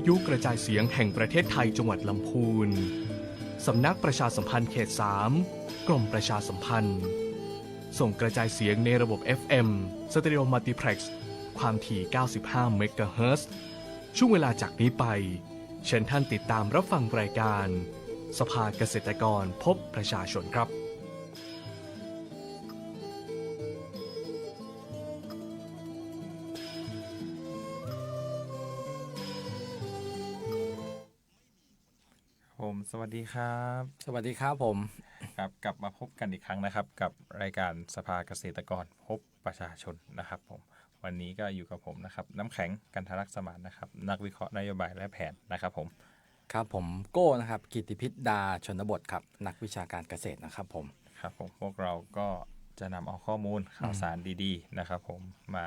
ยุกระจายเสียงแห่งประเทศไทยจังหวัดลำพูนสำนักประชาสัมพันธ์เขต 3 กรมประชาสัมพันธ์ส่งกระจายเสียงในระบบ FM Stereo Multiplex ความถี่ 95 เมกะเฮิรตซ์ ช่วงเวลาจากนี้ไปเชิญท่านติดตามรับฟังรายการสภาเกษตรกรพบประชาชนครับสวัสดีครับ สวัสดีครับผมครับกลับมาพบกันอีกครั้งนะครับกับรายการสภาเกษตรกรพบประชาชนนะครับผมวันนี้ก็อยู่กับผมนะครับน้ำแข็งกันทรักษ์สมานนะครับนักวิเคราะห์นโยบายและแผนนะครับผมครับผมโก้นะครับกิตติพิษดาชนบทครับนักวิชาการเกษตรนะครับผมครับผมพวกเราก็จะนำเอาข้อมูลข่าวสารดีๆนะครับผมมา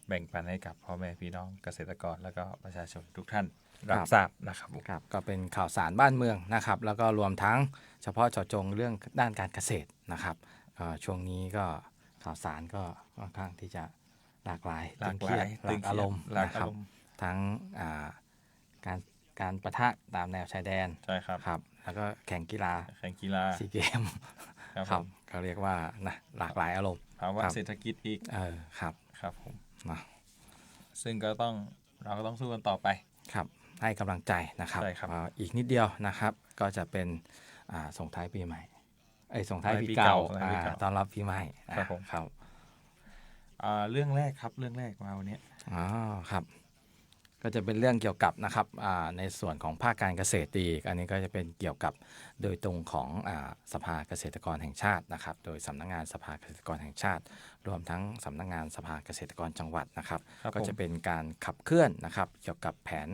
แบ่งปันให้กับพ่อแม่พี่น้องเกษตรกรและก็ประชาชนทุกท่านรับทราบนะครับครับก็เป็นข่าวสารบ้านเมืองนะครับแล้วก็รวมทั้งเฉพาะเจาะจงเรื่องด้านการเกษตรนะครับช่วงนี้ก็ข่าวสารก็ค่อนข้างที่จะหลากหลายหลากอารมณ์นะครับทั้งการปะทะตามแนวชายแดนใช่ครับครับแล้วก็แข่งกีฬาซีเกมครับเขาเรียกว่านะหลากหลายอารมณ์ภาวะเศรษฐกิจอีกครับครับผมซึ่งเราก็ต้องสู้กันต่อไปครับให้กำลังใจนะครับอีกนิดเดียวนะครับก็จะเป็นส่งท้ายปีใหม่ส่งท้ายปีเก่าต้อนรับปีใหม่ครับผมครับเรื่องแรกครับเรื่องแรกมาวันนี้ครับก็จะเป็นเรื่องเกี่ยวกับนะครับในส่วนของภาคการเกษตรอีกอันนี้ก็จะเป็นเกี่ยวกับโดยตรงของสภาเกษตรกรแห่งชาตินะครับโดยสำนักงานสภาเกษตรกรแห่งชาติรวมทั้งสำนักงานสภาเกษตรกรจังหวัดนะครับก็จะเป็นการขับเคลื่อนนะครับเกี่ยวกับแผน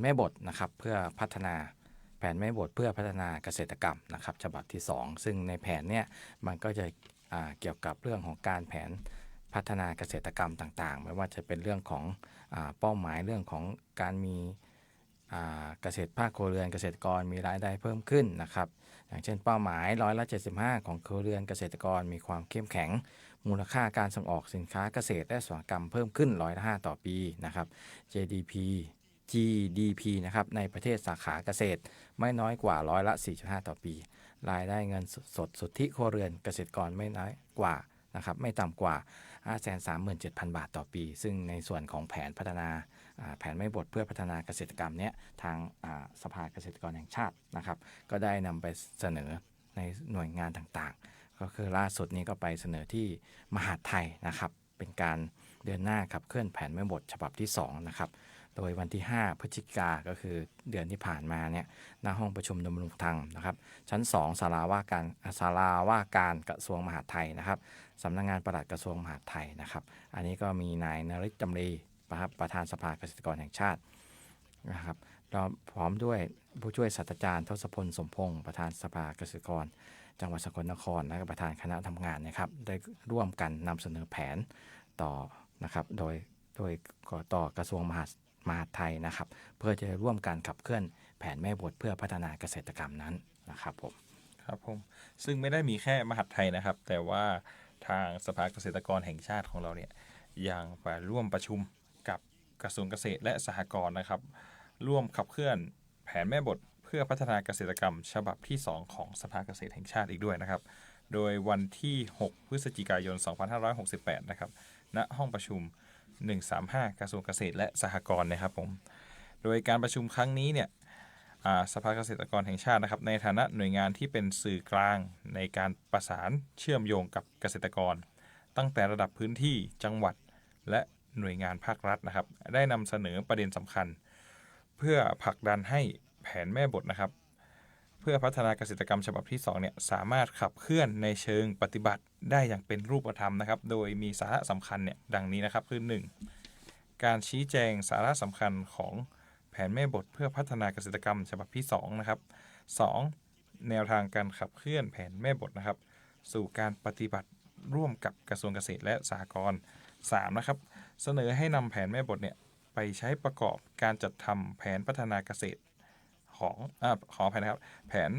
แม่บทนะครับเพื่อพัฒนาแผนแม่บทเพื่อพัฒนาเกษตรกรรมนะครับฉบับที่2ซึ่งในแผนเนี่ยมันก็จะเกี่ยวกับเรื่องของการแผนพัฒนาเกษตรกรรมต่างๆไม่ว่าจะเป็นเรื่องของเป้าหมายเรื่องของการมีเกษตรภาคครัวเรือนเกษตรกรมีรายได้เพิ่มขึ้นนะครับอย่างเช่นเป้าหมาย75%ของครัวเรือนเกษตรกรมีความเข้มแข็งมูลค่าการส่งออกสินค้าเกษตรและอุตสาหกรรมเพิ่มขึ้น5%ต่อปีนะครับ GDP นะครับในประเทศสาขาเกษตรไม่น้อยกว่า4.5%ต่อปีรายได้เงินสดสุทธิครัวเรือนเกษตรกรไม่น้อยกว่านะครับไม่ต่ำกว่า 537,000 บาทต่อปีซึ่งในส่วนของแผนพัฒนาแผนแม่บทเพื่อพัฒนาเกษตรกรรมเนี้ยทางสภาเกษตรกรแห่งชาตินะครับก็ได้นำไปเสนอในหน่วยงานต่างๆก็คือล่าสุดนี้ก็ไปเสนอที่มหาดไทยนะครับเป็นการเดินหน้าขับเคลื่อนแผนแม่บทฉบับที่2นะครับโดยวันที่5พฤศจิกาก็คือเดือนที่ผ่านมาเนี่ยณห้องประชุมดำรงธรรมนะครับชั้น2ศาลาว่าการกระทรวงมหาดไทยนะครับสำนักงานปลัดกระทรวงมหาดไทยนะครับอันนี้ก็มีนายนฤทธิ์จำรีประธานสภาเกษตรกรแห่งชาตินะครับเราพร้อมด้วยผู้ช่วยศาสตราจารย์ทศพลสมพงศ์ประธานสภาเกษตรกรจังหวัดสกลนครและประธานคณะทำงานนะครับได้ร่วมกันนำเสนอแผนต่อนะครับโดยต่อกระทรวงมหาดไทยนะครับเพื่อจะร่วมกันขับเคลื่อนแผนแม่บทเพื่อพัฒนาเกษตรกรรมนั้นนะครับผมซึ่งไม่ได้มีแค่มหาดไทยนะครับแต่ว่าทางสภาเกษตรกรแห่งชาติของเราเนี่ยยังไปร่วมประชุมกับกระทรวงเกษตรและสหกรณ์นะครับร่วมขับเคลื่อนแผนแม่บทเพื่อพัฒนาเกษตรกรรมฉบับที่2ของสภาเกษตรแห่งชาติอีกด้วยนะครับโดยวันที่6พฤศจิกายน2568นะครับณห้องประชุม135กระทรวงเกษตรและสหกรณ์นะครับผมโดยการประชุมครั้งนี้เนี่ยสภาเกษตรกรแห่งชาตินะครับในฐานะหน่วยงานที่เป็นสื่อกลางในการประสานเชื่อมโยงกับเกษตรกรตั้งแต่ระดับพื้นที่จังหวัดและหน่วยงานภาครัฐนะครับได้นำเสนอประเด็นสำคัญเพื่อผลักดันให้แผนแม่บทนะครับเพื่อพัฒนาเกษตรกรรมฉบับที่2เนี่ยสามารถขับเคลื่อนในเชิงปฏิบัติได้อย่างเป็นรูปธรรมนะครับโดยมีสาระสำคัญเนี่ยดังนี้นะครับคือ 1. การชี้แจงสาระสำคัญของแผนแม่บทเพื่อพัฒนาเกษตรกรรมฉบับที่2นะครับ 2. แนวทางการขับเคลื่อนแผนแม่บทนะครับสู่การปฏิบัติร่วมกับกระทรวงเกษตรและสหกรณ์ 3. นะครับเสนอให้นำแผนแม่บทเนี่ยไปใช้ประกอบการจัดทำแผนพัฒนาเกษตรขออภัยนะครับแผน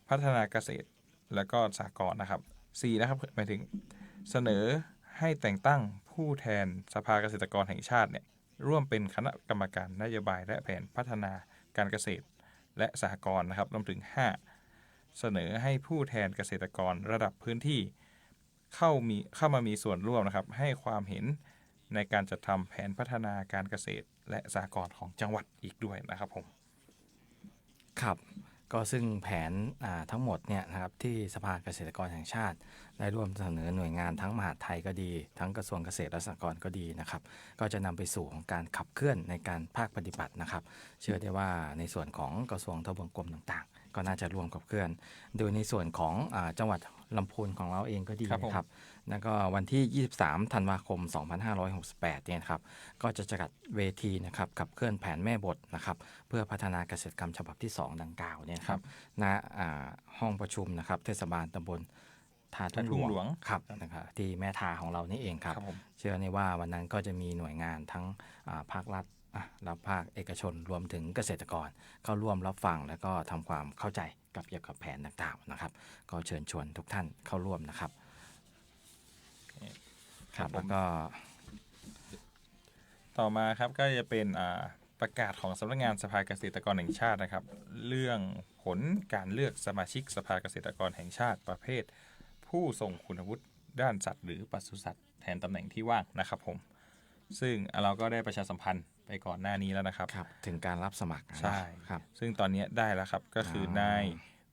พัฒนาเกษตรและก็สหกรณ์นะครับ 4. นะครับหมายถึงเสนอให้แต่งตั้งผู้แทนสภาเกษตรกรแห่งชาติเนี่ย ร่วมเป็นคณะกรรมการนโยบายและแผนพัฒนาการเกษตรและสหกรณ์นะครับรวมถึง 5. เสนอให้ผู้แทนเกษตรกรระดับพื้นที่เข้ามามีส่วนร่วมนะครับให้ความเห็นในการจัดทำแผนพัฒนาการเกษตรและสหกรณ์ของจังหวัดอีกด้วยนะครับผม ครับก็ซึ่งแผนทั้งหมดเนี่ยนะครับที่สภาเกษตรกรแห่งชาติได้ร่วมเสนอหน่วยงานทั้งมหาดไทยก็ดีทั้งกระทรวงเกษตรและสหกรณ์ก็ดีนะครับก็จะนำไปสู่ของการขับเคลื่อนในการภาคปฏิบัตินะครับเชื่อได้ว่าในส่วนของกระทรวงทบวงกรมต่างๆก็น่าจะร่วมขับเคลื่อนโดยในส่วนของจังหวัดลำพูนของเราเองก็ดีนะครับแล้วก็วันที่ 23 ธันวาคม 2568 เนี่ยครับก็จะจัดเวทีนะครับขับเคลื่อนแผนแม่บทนะครับเพื่อพัฒนาเกษตรกรรมฉบับที่ 2 ดังกล่าวเนี่ยครับณห้องประชุมนะครับเทศบาลตำบลท่าทุ่งหลวงครับนะครับที่แม่ทาของเรานี่เองครับเชื่อในว่าวันนั้นก็จะมีหน่วยงานทั้งภาครัฐและภาคเอกชนรวมถึงเกษตรกรเข้าร่วมรับฟังแล้วก็ทำความเข้าใจกับเกี่ยวกับแผนต่างๆนะครับก็เชิญชวนทุกท่านเข้าร่วมนะครับครับแล้วก็ต่อมาครับก็จะเป็นประกาศของสำนักงานสภาเกษตรกรแห่งชาตินะครับเรื่องผลการเลือกสมาชิกสภาเกษตรกรแห่งชาติประเภทผู้ทรงคุณวุฒิด้านสัตว์หรือปศุสัตว์แทนตำแหน่งที่ว่างนะครับผมซึ่งเราก็ได้ประชาสัมพันธ์ไปก่อนหน้านี้แล้วนะครับถึงการรับสมัครใช่ครับซึ่งตอนนี้ได้แล้วครับก็คือนาย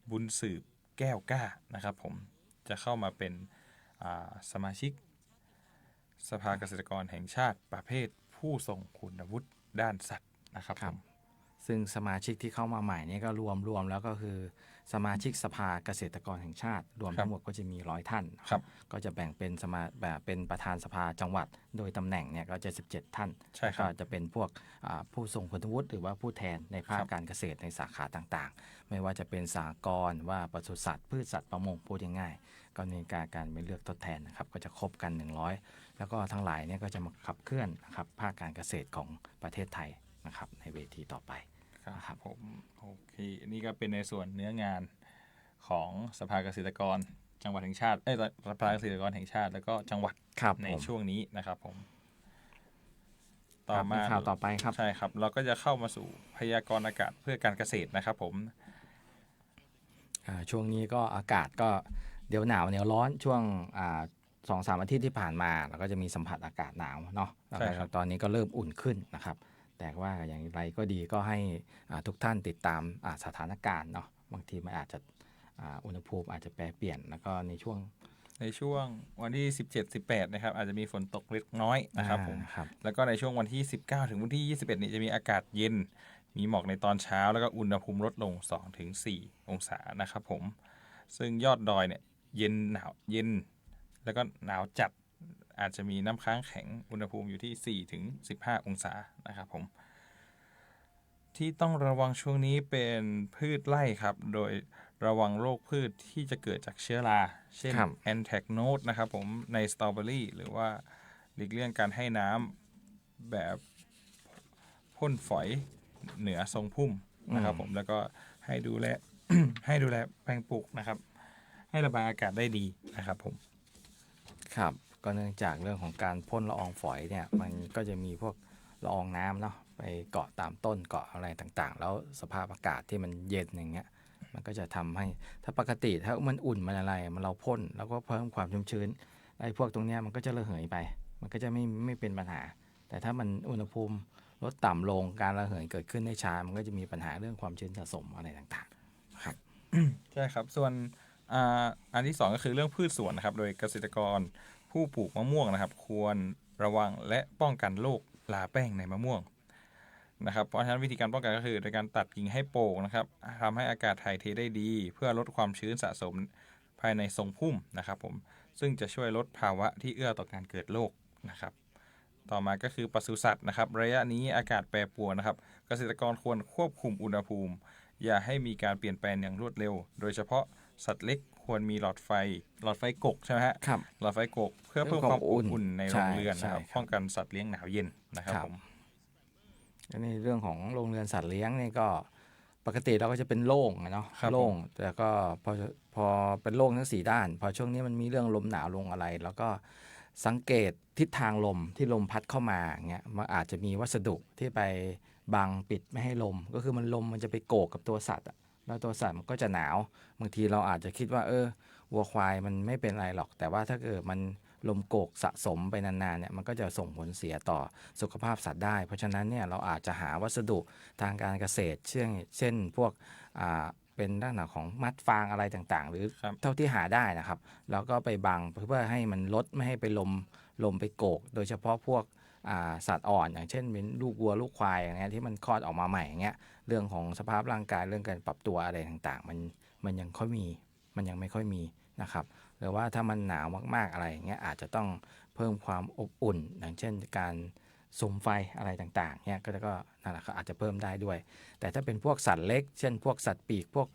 บุญสืบแก้วกล้านะครับผมจะเข้ามาเป็นสมาชิกสภาเกษตรกรแห่งชาติประเภทผู้ทรงคุณวุฒิด้านสัตว์นะครับผมซึ่งสมาชิกที่เข้ามาใหม่นี่ก็รวมแล้วก็คือสมาชิกสภาเกษตรกรแห่งชาติรวมทั้งหมดก็จะมี100 ท่านก็จะแบ่งเป็นเป็นประธานสภาจังหวัดโดยตำแหน่งเนี่ยก็จะ17 ท่านก็จะเป็นพวกผู้ทรงคุณวุฒิหรือว่าผู้แทนในภาคการเกษตรในสาขาต่างๆไม่ว่าจะเป็นสหกรณ์ว่าปศุสัตว์พืชสัตว์ประมงพูดง่ายๆก็มีการไปเลือกทดแทนนะครับก็จะครบกัน100แล้วก็ทั้งหลายเนี่ยก็จะมาขับเคลื่อนนะครับภาคการเกษตรของประเทศไทยนะครับในเวทีต่อไปครับผมโอเคนี่ก็เป็นในส่วนเนื้องานของสภาเกษตรกรจังหวัดแห่งชาติสภาเกษตรกรแห่งชาติแล้วก็จังหวัดในช่วงนี้นะครับผมต่อมาข่าวต่อไปครับใช่ครับเราก็จะเข้ามาสู่พยากรณ์อากาศเพื่อการเกษตรนะครับผมช่วงนี้ก็อากาศก็เดี๋ยวหนาวเดี๋ยวร้อนช่วง2-3 อาทิตย์ที่ผ่านมาเราก็จะมีสัมผัสอากาศหนาวเนาะแล้วตอนนี้ก็เริ่มอุ่นขึ้นนะครับแต่ว่าอย่างไรก็ดีก็ให้ทุกท่านติดตามสถานการณ์เนาะบางทีมันอาจจะอุณหภูมิอาจจะแปรเปลี่ยนแล้วก็ในช่วงวันที่17-18นะครับอาจจะมีฝนตกเล็กน้อยนะครับผมแล้วก็ในช่วงวันที่19ถึงวันที่21นี้จะมีอากาศเย็นมีหมอกในตอนเช้าแล้วก็อุณหภูมิลดลง 2-4 องศานะครับผมซึ่งยอดดอยเนี่ยเย็นหนาวเย็นแล้วก็หนาวจัดอาจจะมีน้ำค้างแข็งอุณหภูมิอยู่ที่4-15 องศานะครับผมที่ต้องระวังช่วงนี้เป็นพืชไร่ครับโดยระวังโรคพืชที่จะเกิดจากเชื้อราเช่นแอนแทคโนดนะครับผมในสตรอเบอรี่หรือว่าหลีกเลี่ยงการให้น้ำแบบพ่นฝอยเหนือทรงพุ่มนะครับผมแล้วก็ให้ดูแล ให้ดูแลแปลงปลูกนะครับให้ระบายอากาศได้ดีนะครับผมครับก็เนื่องจากเรื่องของการพ่นละอองฝอยเนี่ยมันก็จะมีพวกละอองน้ำเนาะไปเกาะตามต้นเกาะอะไรต่างๆแล้วสภาพอากาศที่มันเย็นอย่างเงี้ยมันก็จะทำให้ถ้าปกติถ้ามันอุ่นมันอะไรมันเราพ่นแล้วก็เพิ่มความชุ่มชื้นไอ้พวกตรงเนี้ยมันก็จะระเหยไปมันก็จะไม่เป็นปัญหาแต่ถ้ามันอุณหภูมิลดต่ำลงการระเหยเกิดขึ้นได้ช้ามันก็จะมีปัญหาเรื่องความชื้นสะสมอะไรต่างๆครับ ใช่ครับส่วนอันที่2ก็คือเรื่องพืชสวนนะครับโดยเกษตรกรผู้ปลูกมะม่วงนะครับควรระวังและป้องกันโรคลาแป้งในมะม่วงนะครับเพราะฉะนั้นวิธีการป้องกันก็คือโดยการตัดกิ่งให้โป่งนะครับทำให้อากาศถ่ายเทได้ดีเพื่อลดความชื้นสะสมภายในทรงพุ่มนะครับผมซึ่งจะช่วยลดภาวะที่เอื้อต่อการเกิดโรคนะครับต่อมาก็คือปศุสัตว์นะครับระยะนี้อากาศแปรปรวนนะครับเกษตรกรควรควบคุมอุณหภูมิอย่าให้มีการเปลี่ยนแปลงอย่างรวดเร็วโดยเฉพาะสัตว์เล็กควรมีหลอดไฟกกใช่ไหมฮะหลอดไฟกกเพื่อเพิ่มความอบอุ่นในโรงเรือนนะครับป้องกันสัตว์เลี้ยงหนาวเย็นนะครับผมในเรื่องของโรงเรือนสัตว์เลี้ยงนี่ก็ปกติเราก็จะเป็นโล่งเนาะโล่งแต่ก็พอเป็นโล่งทั้ง4 ด้านพอช่วงนี้มันมีเรื่องลมหนาวลงอะไรแล้วก็ สังเกตทิศทางลมที่ลมพัดเข้ามาเงี้ยมันอาจจะมีวัสดุที่ไปบังปิดไม่ให้ลมก็คือมันลมมันจะไปโกกกับตัวสัตว์แล้วตัวสัตว์มันก็จะหนาวบางทีเราอาจจะคิดว่าวัวควายมันไม่เป็นไรหรอกแต่ว่าถ้าเกิดมันลมโกกสะสมไปนานๆเนี่ยมันก็จะส่งผลเสียต่อสุขภาพสัตว์ได้เพราะฉะนั้นเนี่ยเราอาจจะหาวัสดุทางการเกษตรเช่นพวกเป็นลักษณะของมัดฟางอะไรต่างๆหรือเท่าที่หาได้นะครับแล้วก็ไปบังเพื่อให้มันลดไม่ให้ไปลมไปโกกโดยเฉพาะพวกสัตว์อ่อนอย่างเช่นเป็นลูกวัวลูกควายอย่างเงี้ยที่มันคลอดออกมาใหม่อย่างเงี้ยเรื่องของสภาพร่างกายเรื่องการปรับตัวอะไรต่างๆมันยังไม่ค่อยมีนะครับหรือว่าถ้ามันหนาวมากๆอะไรอย่างเงี้ยอาจจะต้องเพิ่มความอบอุ่นอย่างเช่นการสุมไฟอะไรต่างๆเนี่ยก็นั่นแหละอาจจะเพิ่มได้ด้วยแต่ถ้าเป็นพวกสัตว์เล็กเช่นพวกสัตว์ปีกพวก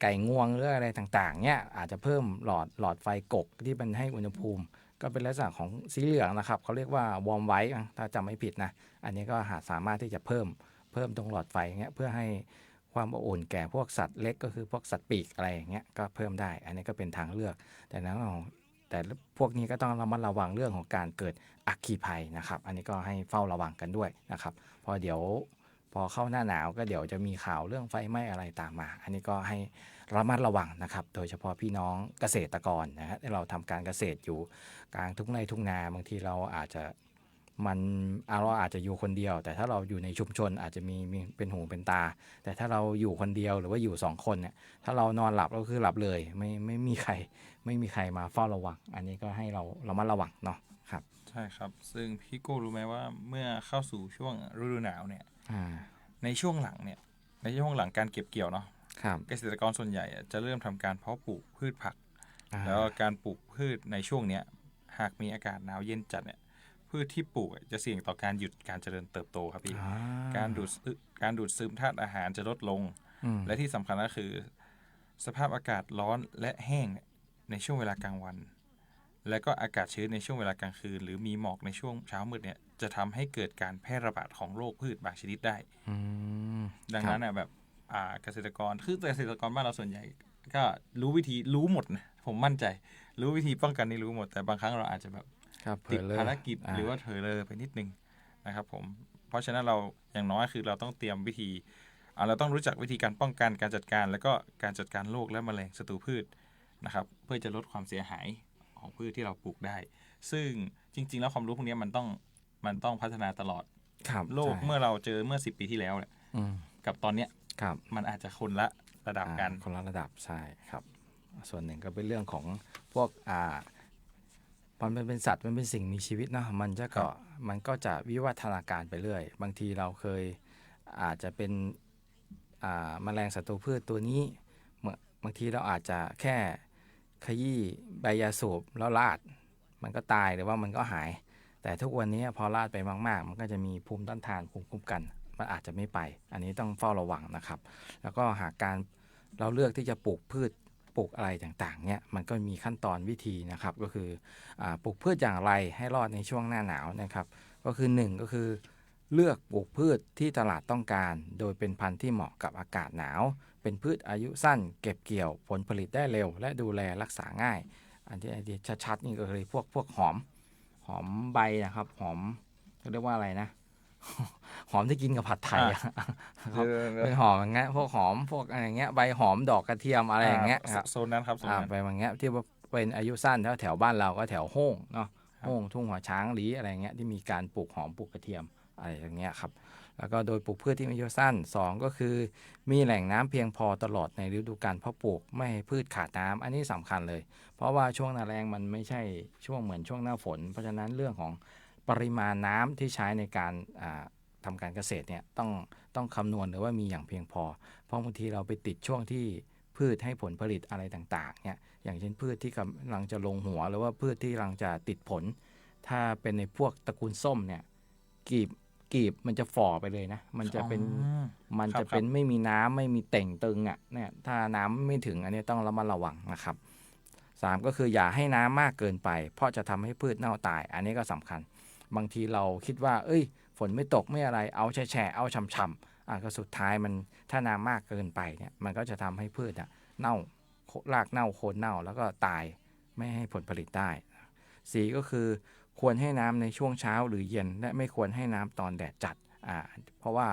ไก่งวงหรืออะไรต่างๆเนี่ยอาจจะเพิ่มหลอดไฟกกที่มันให้อุณหภูมิก็เป็นลักษณะของสีเหลืองนะครับเขาเรียกว่าวอร์มไวท์ถ้าจำไม่ผิดนะอันนี้ก็สามารถที่จะเพิ่มตรงหลอดไฟเงี้ยเพื่อให้ความอบอุ่นแก่พวกสัตว์เล็กก็คือพวกสัตว์ปีกอะไรอย่างเงี้ยก็เพิ่มได้อันนี้ก็เป็นทางเลือกแต่พวกนี้ก็ต้องระมัดระวังเรื่องของการเกิดอัคคีภัยนะครับอันนี้ก็ให้เฝ้าระวังกันด้วยนะครับพอเข้าหน้าหนาวก็เดี๋ยวจะมีข่าวเรื่องไฟไหม้อะไรตามมาอันนี้ก็ให้ระมัดระวังนะครับโดยเฉพาะพี่น้องเกษตรกรนะฮะที่เราทำการเกษตรอยู่กลางทุ่งไร่ทุ่งนาบางทีเราอาจจะอยู่คนเดียวแต่ถ้าเราอยู่ในชุมชนอาจจะมีเป็นหูเป็นตาแต่ถ้าเราอยู่คนเดียวหรือว่าอยู่2คนเนี่ยถ้าเรานอนหลับก็คือหลับเลยไม่มีใครมาเฝ้าระวังอันนี้ก็ให้เราระมัดระวังเนาะครับใช่ครับซึ่งพี่โก้รู้ไหมว่าเมื่อเข้าสู่ช่วงฤดูหนาวเนี่ยในช่วงหลังการเก็บเกี่ยวเนาะเกษตรกรส่วนใหญ่จะเริ่มทำการเพาะปลูกพืชผักแล้วการปลูกพืชในช่วงเนี้ยหากมีอากาศหนาวเย็นจัดเนี่ยพืชที่ปลูกจะเสี่ยงต่อการหยุดการเจริญเติบโตครับพี่การดูดซึมธาตุอาหารจะลดลงและที่สำคัญก็คือสภาพอากาศร้อนและแห้งในช่วงเวลากลางวันและก็อากาศชื้นในช่วงเวลากลางคืนหรือมีหมอกในช่วงเช้ามืดเนี่ยจะทำให้เกิดการแพร่ระบาดของโรคพืชบางชนิดได้ดังนั้นแบบเกษตรกรบ้านเราส่วนใหญ่ก็รู้หมดนะผมมั่นใจรู้วิธีป้องกันนี่รู้หมดแต่บางครั้งเราอาจจะแบบติดภารกิจหรือว่าเผลอเลยไปนิดนึงนะครับผมเพราะฉะนั้นเราอย่างน้อยคือเราต้องเตรียมวิธีเราต้องรู้จักวิธีการป้องกันการจัดการแล้วก็การจัดการโรคและแมลงศัตรูพืชนะครับเพื่อจะลดความเสียหายของพืชที่เราปลูกได้ซึ่งจริงๆแล้วความรู้พวกนี้มันต้องพัฒนาตลอดโลกเมื่อเราเจอเมื่อ10 ปีที่แล้วเนี่ยกับตอนเนี้ยมันอาจจะคนละระดับกันคนละระดับใช่ครับส่วนหนึ่งก็เป็นเรื่องของพวกมันเป็นสัตว์มันเป็นสิ่งมีชีวิตเนาะมันก็จะวิวัฒนาการไปเรื่อยบางทีเราอาจจะเป็นแมลงศัตรูพืชตัวนี้บางทีเราอาจจะแค่ขยี้ใบยาสูบแล้วลาดมันก็ตายหรือว่ามันก็หายแต่ทุกวันนี้พอลาดไปมากๆมันก็จะมีภูมิต้านทานภูมิคุ้มกันมันอาจจะไม่ไปอันนี้ต้องเฝ้าระวังนะครับแล้วก็หากเราเลือกที่จะปลูกพืชปลูกอะไรต่างๆเนี่ยมันก็มีขั้นตอนวิธีนะครับก็คือปลูกพืชอย่างไรให้รอดในช่วงหน้าหนาวนะครับก็คือ1ก็คือเลือกปลูกพืชที่ตลาดต้องการโดยเป็นพันธุ์ที่เหมาะกับอากาศหนาวเป็นพืชอายุสั้นเก็บเกี่ยวผลผลิตได้เร็วและดูแลรักษาง่ายอันที่ชัดๆนี่ก็คือพวกหอมใบนะครับหอมเรียกว่าอะไรนะหอมที่กินกับผัดไทยเป็นหอมอย่างเงี้ยพวกหอมพวกอะไรเงี้ยใบหอมดอกกระเทียมอะไรอย่างเงี้ยโซนนั้นครับไปอย่างเงี้ยที่เป็นอายุสั้นแถวบ้านเราก็แถวโฮ่งเนาะโฮ่งทุ่งหัวช้างหลีอะไรเงี้ยที่มีการปลูกหอมปลูกกระเทียมอะไรอย่างเงี้ยครับแล้วก็โดยปลูกพืชที่มีอายุสั้น2ก็คือมีแหล่งน้ำเพียงพอตลอดในฤดูกาลเพาะปลูกไม่ให้พืชขาดน้ำอันนี้สำคัญเลยเพราะว่าช่วงหน้าแล้งมันไม่ใช่ช่วงเหมือนช่วงหน้าฝนเพราะฉะนั้นเรื่องของปริมาณน้ำที่ใช้ในการทำการเกษตรเนี่ยต้องคำนวณหรือว่ามีอย่างเพียงพอเพราะบางทีเราไปติดช่วงที่พืชให้ผลผลิตอะไรต่างๆเนี่ยอย่างเช่นพืชที่กำลังจะลงหัวหรือว่าพืชที่กำลังจะติดผลถ้าเป็นในพวกตระกูลส้มเนี่ยกีบมันจะฝ่อไปเลยนะมันจะเป็นไม่มีน้ำไม่มีเต่งตึงเนี่ยถ้าน้ำไม่ถึงอันนี้ต้องระมัดระวังนะครับ3ก็คืออย่าให้น้ำมากเกินไปเพราะจะทำให้พืชเน่าตายอันนี้ก็สำคัญบางทีเราคิดว่าฝนไม่ตกไม่อะไรเอาแฉะเอาช่ำๆก็สุดท้ายมันถ้าน้ำมากเกินไปเนี่ยมันก็จะทำให้พืชเน่ารากเน่าโคนเน่าแล้วก็ตายไม่ให้ผลผลิตได้ 4ก็คือควรให้น้ำในช่วงเช้าหรือเย็นและไม่ควรให้น้ำตอนแดดจัดเพราะว่า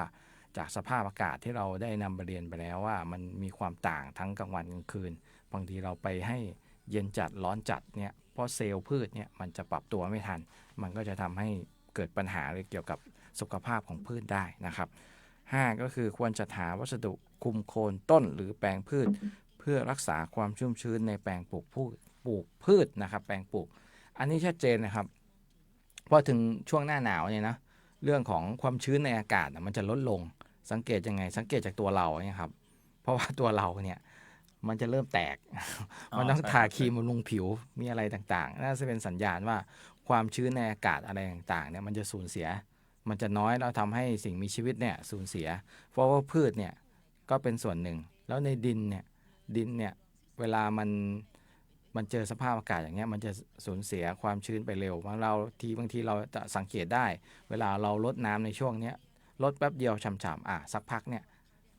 จากสภาพอากาศที่เราได้นำไปเรียนไปแล้วว่ามันมีความต่างทั้งกลางวันกลางคืนบางทีเราไปให้เย็นจัดร้อนจัดเนี่ยเพราะเซลล์พืชเนี่ยมันจะปรับตัวไม่ทันมันก็จะทำให้เกิดปัญหาเกี่ยวกับสุขภาพของพืชได้นะครับ5ก็คือควรจัดหาวัสดุคลุมโคนต้นหรือแปลงพืชเพื่อรักษาความชุ่มชื้นในแปลงปลูกพืชนะครับแปลงปลูกอันนี้ชัดเจนนะครับพอถึงช่วงหน้าหนาวเนี่ยนะเรื่องของความชื้นในอากาศมันจะลดลงสังเกตยังไงสังเกตจากตัวเราเนี่ยครับเพราะว่าตัวเราเนี่ยมันจะเริ่มแตก มันต้องทาครีมบำรุงผิวมีอะไรต่างๆน่าจะเป็นสัญญาณว่าความชื้นในอากาศอะไรต่างๆเนี่ยมันจะสูญเสียมันจะน้อยแล้วทำให้สิ่งมีชีวิตเนี่ยสูญเสียเพราะว่าพืชเนี่ยก็เป็นส่วนหนึ่งแล้วในดินเนี่ยเวลามันเจอสภาพอากาศอย่างเงี้ยมันจะสูญเสียความชื้นไปเร็วบางทีเราจะสังเกตได้เวลาเราลดน้ำในช่วงเนี้ยลดแป๊บเดียวฉ่ำๆสักพักเนี่ย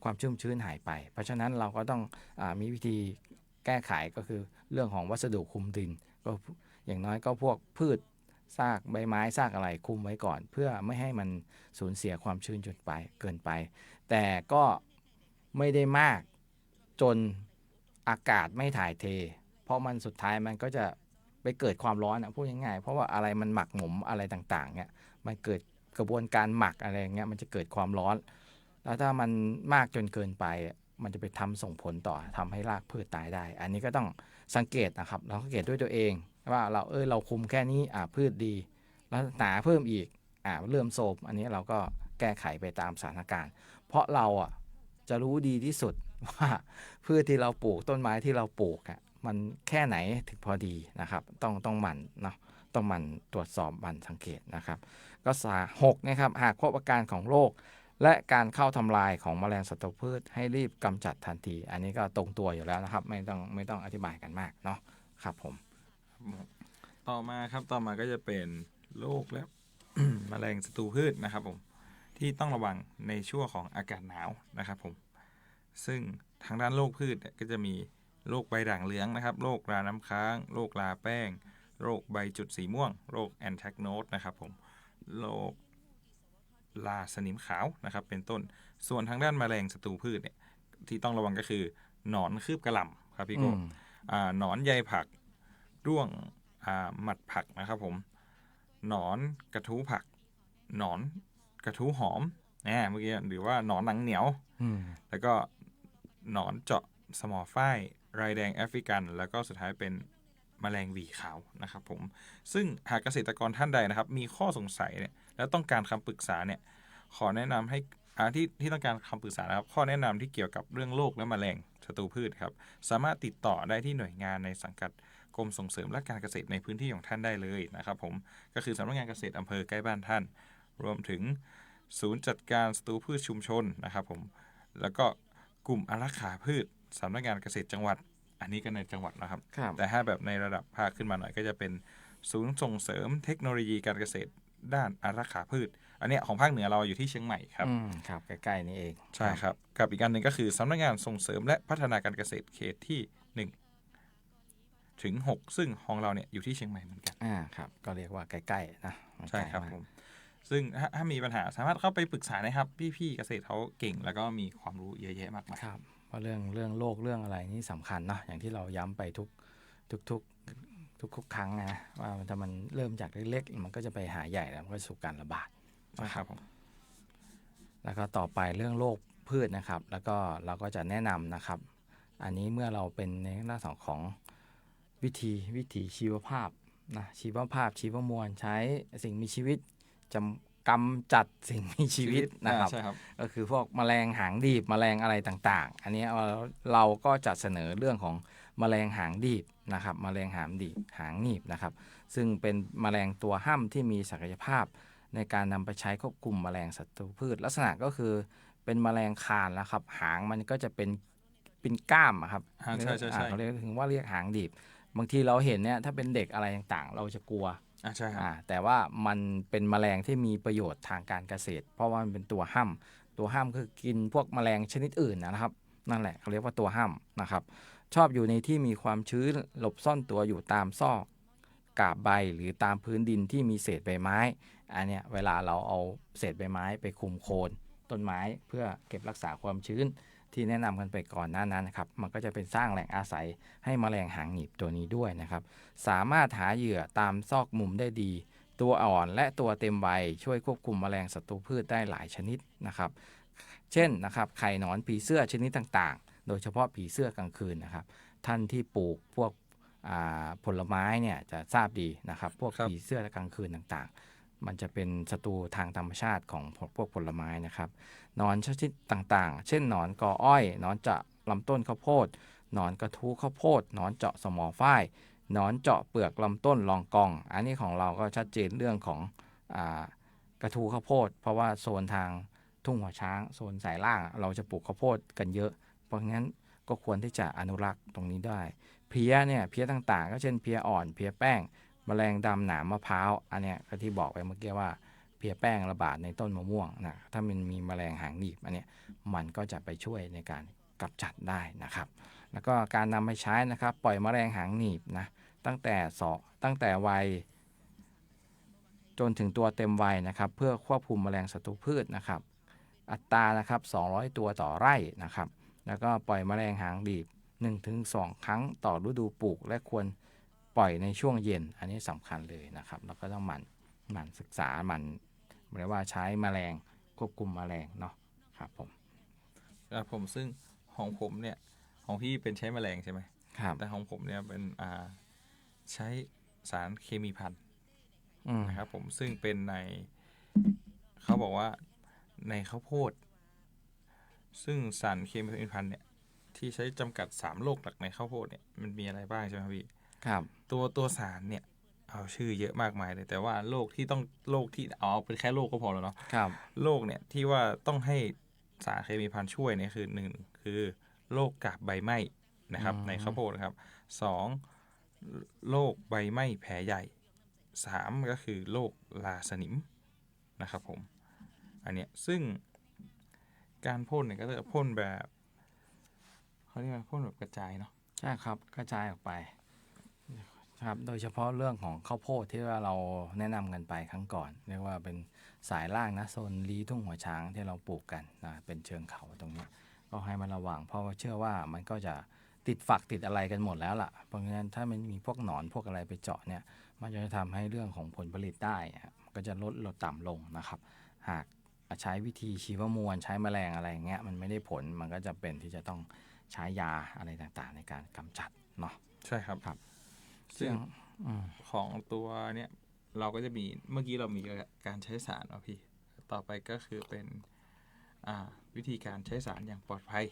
ความชุ่มชื้นหายไปเพราะฉะนั้นเราก็ต้องมีวิธีแก้ไขก็คือเรื่องของวัสดุคลุมดินก็อย่างน้อยก็พวกพืชซากใบไม้ซากอะไรคลุมไว้ก่อนเพื่อไม่ให้มันสูญเสียความชื้นจนไปเกินไปแต่ก็ไม่ได้มากจนอากาศไม่ถ่ายเทเพราะมันสุดท้ายมันก็จะไปเกิดความร้อนพูดง่ายๆเพราะว่าอะไรมันหมักหมมอะไรต่างๆเนี่ยมันเกิดกระบวนการหมักอะไรเงี้ยมันจะเกิดความร้อนแล้วถ้ามันมากจนเกินไปมันจะไปส่งผลต่อทำให้รากพืชตายได้อันนี้ก็ต้องสังเกตนะครับเราสังเกตด้วยตัวเองว่าเราคุมแค่นี้พืชดีแล้วหนาเพิ่มอีกเริ่มโทรมอันนี้เราก็แก้ไขไปตามสถานการณ์เพราะเราจะรู้ดีที่สุดว่าพืชที่เราปลูกต้นไม้ที่เราปลูกมันแค่ไหนถึงพอดีนะครับต้องหมั่นเนาะต้องหมั่นตรวจสอบหมั่นสังเกตนะครับก็6นะครับหากพบอาการของโรคและการเข้าทำลายของแมลงศัตรูพืชให้รีบกำจัดทันทีอันนี้ก็ตรงตัวอยู่แล้วนะครับไม่ต้องอธิบายกันมากเนาะครับผมต่อมาก็จะเป็นโรคและ แมลงศัตรูพืชนะครับผมที่ต้องระวังในช่วงของอากาศหนาวนะครับผมซึ่งทางด้านโรคพืชก็จะมีโรคใบด่างเหลืองนะครับโรคราน้ำค้างโรคราแป้งโรคใบจุดสีม่วงโรคแอนแทคโนสนะครับผมโรคลาสนิมขาวนะครับเป็นต้นส่วนทางด้านแมลงศัตรูพืชเนี่ยที่ต้องระวังก็คือหนอนคืบกระหล่ำครับพี่โก้หนอนใยผักร่วงหมัดผักนะครับผมหนอนกระทู้ผักหนอนกระทู้หอมเมื่อกี้หรือว่าหนอนหนังเหนียวแล้วก็หนอนเจาะสมอฝ้ายไรแดงแอฟริกันแล้วก็สุดท้ายเป็นแมลงหวีขาวนะครับผมซึ่งหากเกษตรกรท่านใดนะครับมีข้อสงสัยเนี่ยแล้วต้องการคำปรึกษาเนี่ยขอแนะนำให้ที่ต้องการคำปรึกษานะครับข้อแนะนำที่เกี่ยวกับเรื่องโรคและแมลงศัตรูพืชครับสามารถติดต่อได้ที่หน่วยงานในสังกัดกรมส่งเสริมและการเกษตรในพื้นที่ของท่านได้เลยนะครับผมก็คือสำนักงานเกษตรอำเภอใกล้บ้านท่านรวมถึงศูนย์จัดการศัตรูพืชชุมชนนะครับผมแล้วก็กลุ่มอารักขาพืชสำนักงานเกษตรจังหวัดอันนี้ก็ในจังหวัดนะครับแต่ถ้าแบบในระดับภาคขึ้นมาหน่อยก็จะเป็นศูนย์ส่งเสริมเทคโนโลยีการเกษตรด้านอารักขาพืชอันนี้ของภาคเหนือเราอยู่ที่เชียงใหม่ครับครับใกล้ๆนี่เองใช่ครับกับอีกอันหนึ่งก็คือสำนักงานส่งเสริมและพัฒนาการเกษตรเขตที่1ถึง6ซึ่งของเราเนี่ยอยู่ที่เชียงใหม่เหมือนกันครับก็เรียกว่าใกล้ๆนะใช่ครับผมซึ่งถ้ามีปัญหาสามารถเข้าไปปรึกษานะครับพี่ๆเกษตรเขาเก่งแล้วก็มีความรู้เยอะแยะมากมายครับเพราะเรื่องโรคเรื่องอะไรนี่สำคัญเนาะอย่างที่เราย้ำไปทุกครั้งนะว่าถ้ามันเริ่มจากเล็กๆมันก็จะไปหาใหญ่แล้วมันก็สู่การระบาดนะครับแล้วก็ต่อไปเรื่องโรคพืชนะครับแล้วก็เราก็จะแนะนำนะครับอันนี้เมื่อเราเป็นในหน้าของวิถีชีวภาพนะชีวมวลใช้สิ่งมีชีวิตกำจัดสิ่งมีชีวิตนะครับก็คือพวกแมลงหางดีบแมลงอะไรต่างๆอันนี้เราก็จะเสนอเรื่องของแมลงหางดีบนะครับแมลงหางหนีบนะครับซึ่งเป็นแมลงตัวห้ำที่มีศักยภาพในการนำไปใช้ควบคุมแมลงศัตรูพืชลักษณะก็คือเป็นแมลงคานแล้วครับหางมันก็จะเป็นก้ามครับใช่เขาเรียกถึงว่าเรียกหางดีบบางทีเราเห็นเนี่ยถ้าเป็นเด็กอะไรต่างๆเราจะกลัวใช่ครับแต่ว่ามันเป็นแมลงที่มีประโยชน์ทางการเกษตรเพราะว่ามันเป็นตัวห้ำคือกินพวกแมลงชนิดอื่นนะครับนั่นแหละเขาเรียกว่าตัวห้ำนะครับชอบอยู่ในที่มีความชื้นหลบซ่อนตัวอยู่ตามซอก กาบใบหรือตามพื้นดินที่มีเศษใบไม้อันเนี้ยเวลาเราเอาเศษใบไม้ไปคลุมโคนต้นไม้เพื่อเก็บรักษาความชื้นที่แนะนำกันไปก่อนหน้านั้นนะครับมันก็จะเป็นสร้างแหล่งอาศัยให้แมลงหางหนีบตัวนี้ด้วยนะครับสามารถหาเหยื่อตามซอกมุมได้ดีตัวอ่อนและตัวเต็มใบช่วยควบคุมแมลงศัตรูพืชได้หลายชนิดนะครับเช่นนะครับไข่หนอนผีเสื้อชนิดต่างๆโดยเฉพาะผีเสื้อกลางคืนนะครับท่านที่ปลูกพวกผลไม้เนี่ยจะทราบดีนะครับพวกผีเสื้อกลางคืนต่างๆมันจะเป็นศัตรูทางธรรมชาติของพวกผลไม้นะครับหนอนชนิดต่างๆเช่นหนอนกออ้อยหนอนเจาะลำต้นข้าวโพดหนอนกระทู้ข้าวโพดหนอนเจาะสมอฝ้ายหนอนเจาะเปลือกลำต้นรองกองอันนี้ของเราก็ชัดเจนเรื่องของกระทู้ข้าวโพดเพราะว่าโซนทางทุ่งหัวช้างโซนสายล่างเราจะปลูกข้าวโพดกันเยอะเพราะงั้นก็ควรที่จะอนุรักษ์ตรงนี้ได้เพี้ยเนี่ยเพี้ยต่างๆก็เช่นเพี้ยอ่อนเพี้ยแป้งแมลงดำหนามมะพร้าวอันเนี้ยก็ที่บอกไปเมื่อกี้ว่าเพี้ยแป้งระบาดในต้นมะม่วงนะถ้ามันมีแมลงหางหนีบอันเนี้ยมันก็จะไปช่วยในการกำจัดได้นะครับแล้วก็การนำไปใช้นะครับปล่อยแมลงหางหนีบนะตั้งแต่วัยจนถึงตัวเต็มวัยนะครับเพื่อควบคุมแมลงศัตรูพืชนะครับอัตรานะครับ200ตัวต่อไร่นะครับแล้วก็ปล่อยแมลงหางหนีบ1-2 ครั้งต่อฤดูปลูกและควรปล่อยในช่วงเย็นอันนี้สำคัญเลยนะครับแล้วก็ต้องหมั่นศึกษาเรียกว่าใช้แมลงควบคุมแมลงเนาะครับผมซึ่งของผมเนี่ยของพี่เป็นใช้แมลงใช่ไหมครับแต่ของผมเนี่ยเป็นใช้สารเคมีพันนะครับผมซึ่งเป็นเขาบอกว่าในข้าวโพดซึ่งสารเคมีพันเนี่ยที่ใช้จำกัด3โรคหลักในข้าวโพดเนี่ยมันมีอะไรบ้างใช่ไหมพี่ครับตัวสารเนี่ยเอาชื่อเยอะมากมายเลยแต่ว่าโรคที่เอาเป็นแค่โรคก็พอแล้วเนาะครับโรคเนี่ยที่ว่าต้องให้สารเคมีพันช่วยเนี่ยคือ1คือโรคกาบใบไหม้นะครับในข้าวโพดนะครับ2โรคใบไหม้แผลใหญ่3ก็คือโรคราสนิมนะครับผมอันเนี้ยซึ่งการพ่นเนี่ยก็จะพ่นแบบเขาเรียกว่าพ่นแบบกระจายเนาะใช่ครับกระจายออกไปครับโดยเฉพาะเรื่องของข้าวโพดที่ว่าเราแนะนำกันไปครั้งก่อนเรียกว่าเป็นสายล่างนะโซนลีทุ่งหัวช้างที่เราปลูกกันนะเป็นเชิงเขาตรงนี้ก็ให้มันระวังเพราะว่าเชื่อว่ามันก็จะติดฝักติดอะไรกันหมดแล้วล่ะเพราะงั้นถ้ามันมีพวกหนอนพวกอะไรไปเจาะเนี่ยมันจะทำให้เรื่องของผลผลิตได้ก็จะลดต่ำลงนะครับหากใช้วิธีชีวมวลใช้แมลงอะไรเงี้ยมันไม่ได้ผลมันก็จะเป็นที่จะต้องใช้ยาอะไรต่างๆในการกำจัดเนาะใช่ครับครับซึ่งของตัวเนี้ยเราก็จะมีเมื่อกี้เรามีการใช้สารพี่ต่อไปก็คือเป็นวิธีการใช้สารอย่างปลอดภัย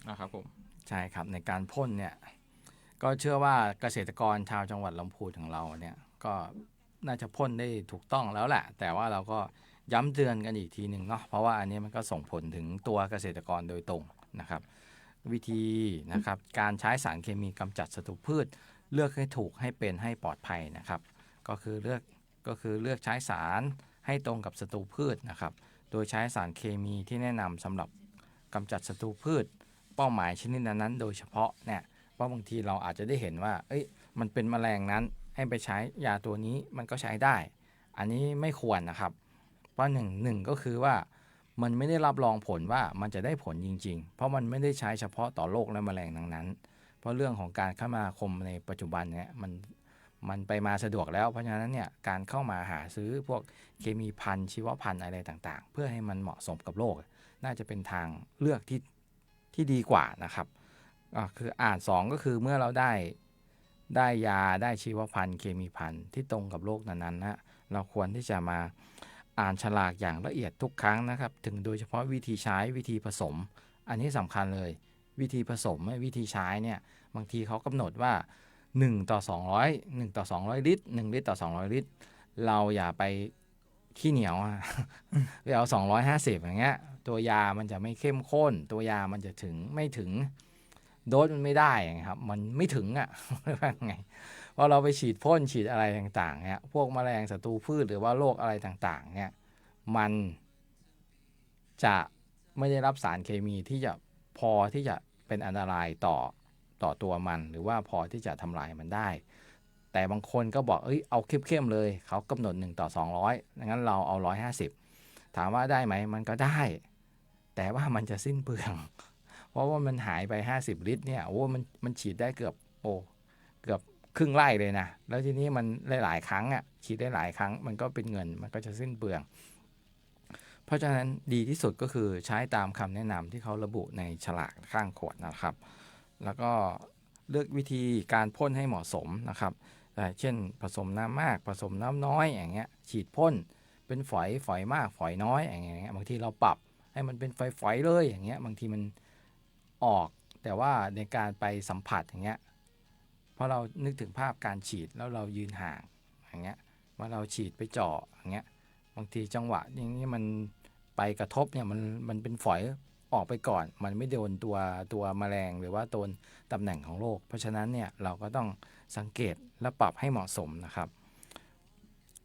นะครับผมใช่ครับในการพ่นเนี่ยก็เชื่อว่าเกษตรกรชาวจังหวัดลำพูนของเราเนี่ยก็น่าจะพ่นได้ถูกต้องแล้วแหละแต่ว่าเราก็ย้ำเตือนกันอีกทีหนึ่งเนาะเพราะว่าอันนี้มันก็ส่งผลถึงตัวเกษตรกรโดยตรงนะครับวิธีนะครับการใช้สารเคมีกำจัดศัตรูพืชเลือกให้ถูกให้เป็นให้ปลอดภัยนะครับก็คือเลือกใช้สารให้ตรงกับศัตรูพืชนะครับโดยใช้สารเคมีที่แนะนำสำหรับกำจัดศัตรูพืชเป้าหมายชนิดนั้นโดยเฉพาะเนี่ยเพราะบางทีเราอาจจะได้เห็นว่ามันเป็นแมลงนั้นให้ไปใช้ยาตัวนี้มันก็ใช้ได้อันนี้ไม่ควรนะครับเพราะหนึ่งก็คือว่ามันไม่ได้รับรองผลว่ามันจะได้ผลจริงๆเพราะมันไม่ได้ใช้เฉพาะต่อโรคและแมลงนั้นเพราะเรื่องของการคมนาคมในปัจจุบันเนี่ยมันไปมาสะดวกแล้วเพราะฉะนั้นเนี่ยการเข้ามาหาซื้อพวกเคมีพันธุ์ชีวพันธุ์อะไรต่างๆเพื่อให้มันเหมาะสมกับโรคน่าจะเป็นทางเลือกที่ดีกว่านะครับคือ2ก็คือเมื่อเราได้ยาได้ชีวพันธุ์เคมีพันธุ์ที่ตรงกับโรคนั้นๆนะเราควรที่จะมาอ่านฉลากอย่างละเอียดทุกครั้งนะครับถึงโดยเฉพาะวิธีใช้วิธีผสมอันนี้สำคัญเลยวิธีผสมวิธีใช้เนี่ยบางทีเขากำหนดว่า1:200 ลิตร1ลิตรต่อ200ลิตรเราอย่าไปขี้เหนียวไปเอา250อย่างเงี้ยตัวยามันจะไม่เข้มข้นตัวยามันจะไม่ถึงโดสมันไม่ได้ครับมันไม่ถึงว่าไงพอเราไปฉีดพ่นฉีดอะไรต่างๆเนี่ยพวกแมลงศัตรูพืชหรือว่าโรคอะไรต่างๆเนี่ยมันจะไม่ได้รับสารเคมีที่จะพอที่จะเป็นอันตรายต่อตัวมันหรือว่าพอที่จะทำลายมันได้ แต่บางคนก็บอกเอาเข้มๆเลยเขากำหนด1:200งั้นเราเอา150ถามว่าได้ไหมมันก็ได้แต่ว่ามันจะสิ้นเปลืองเพราะว่ามันหายไป50 ลิตรเนี่ยมันฉีดได้เกือบครึ่งไร่เลยนะแล้วทีนี้มันหลายๆครั้งฉีดได้หลายครั้งมันก็เป็นเงินมันก็จะสิ้นเปลืองเพราะฉะนั้นดีที่สุดก็คือใช้ตามคำแนะนำที่เขาระบุในฉลากข้างขวดนะครับแล้วก็เลือกวิธีการพ่นให้เหมาะสมนะครับเช่นผสมน้ำมากผสมน้ำน้อยอย่างเงี้ยฉีดพ่นเป็นฝอยมากฝอยน้อยอย่างเงี้ยบางทีเราปรับให้มันเป็นฝอยเลยอย่างเงี้ยบางทีมันออกแต่ว่าในการไปสัมผัสอย่างเงี้ยเพราะเรานึกถึงภาพการฉีดแล้วเรายืนห่างอย่างเงี้ยว่าเราฉีดไปเจาะอย่างเงี้ยบางทีจังหวะอย่างนี้มันไปกระทบเนี่ยมันเป็นฝอยออกไปก่อนมันไม่โดนตัวแมลงหรือว่าโดนตำแหน่งของโรคเพราะฉะนั้นเนี่ยเราก็ต้องสังเกตและปรับให้เหมาะสมนะครับ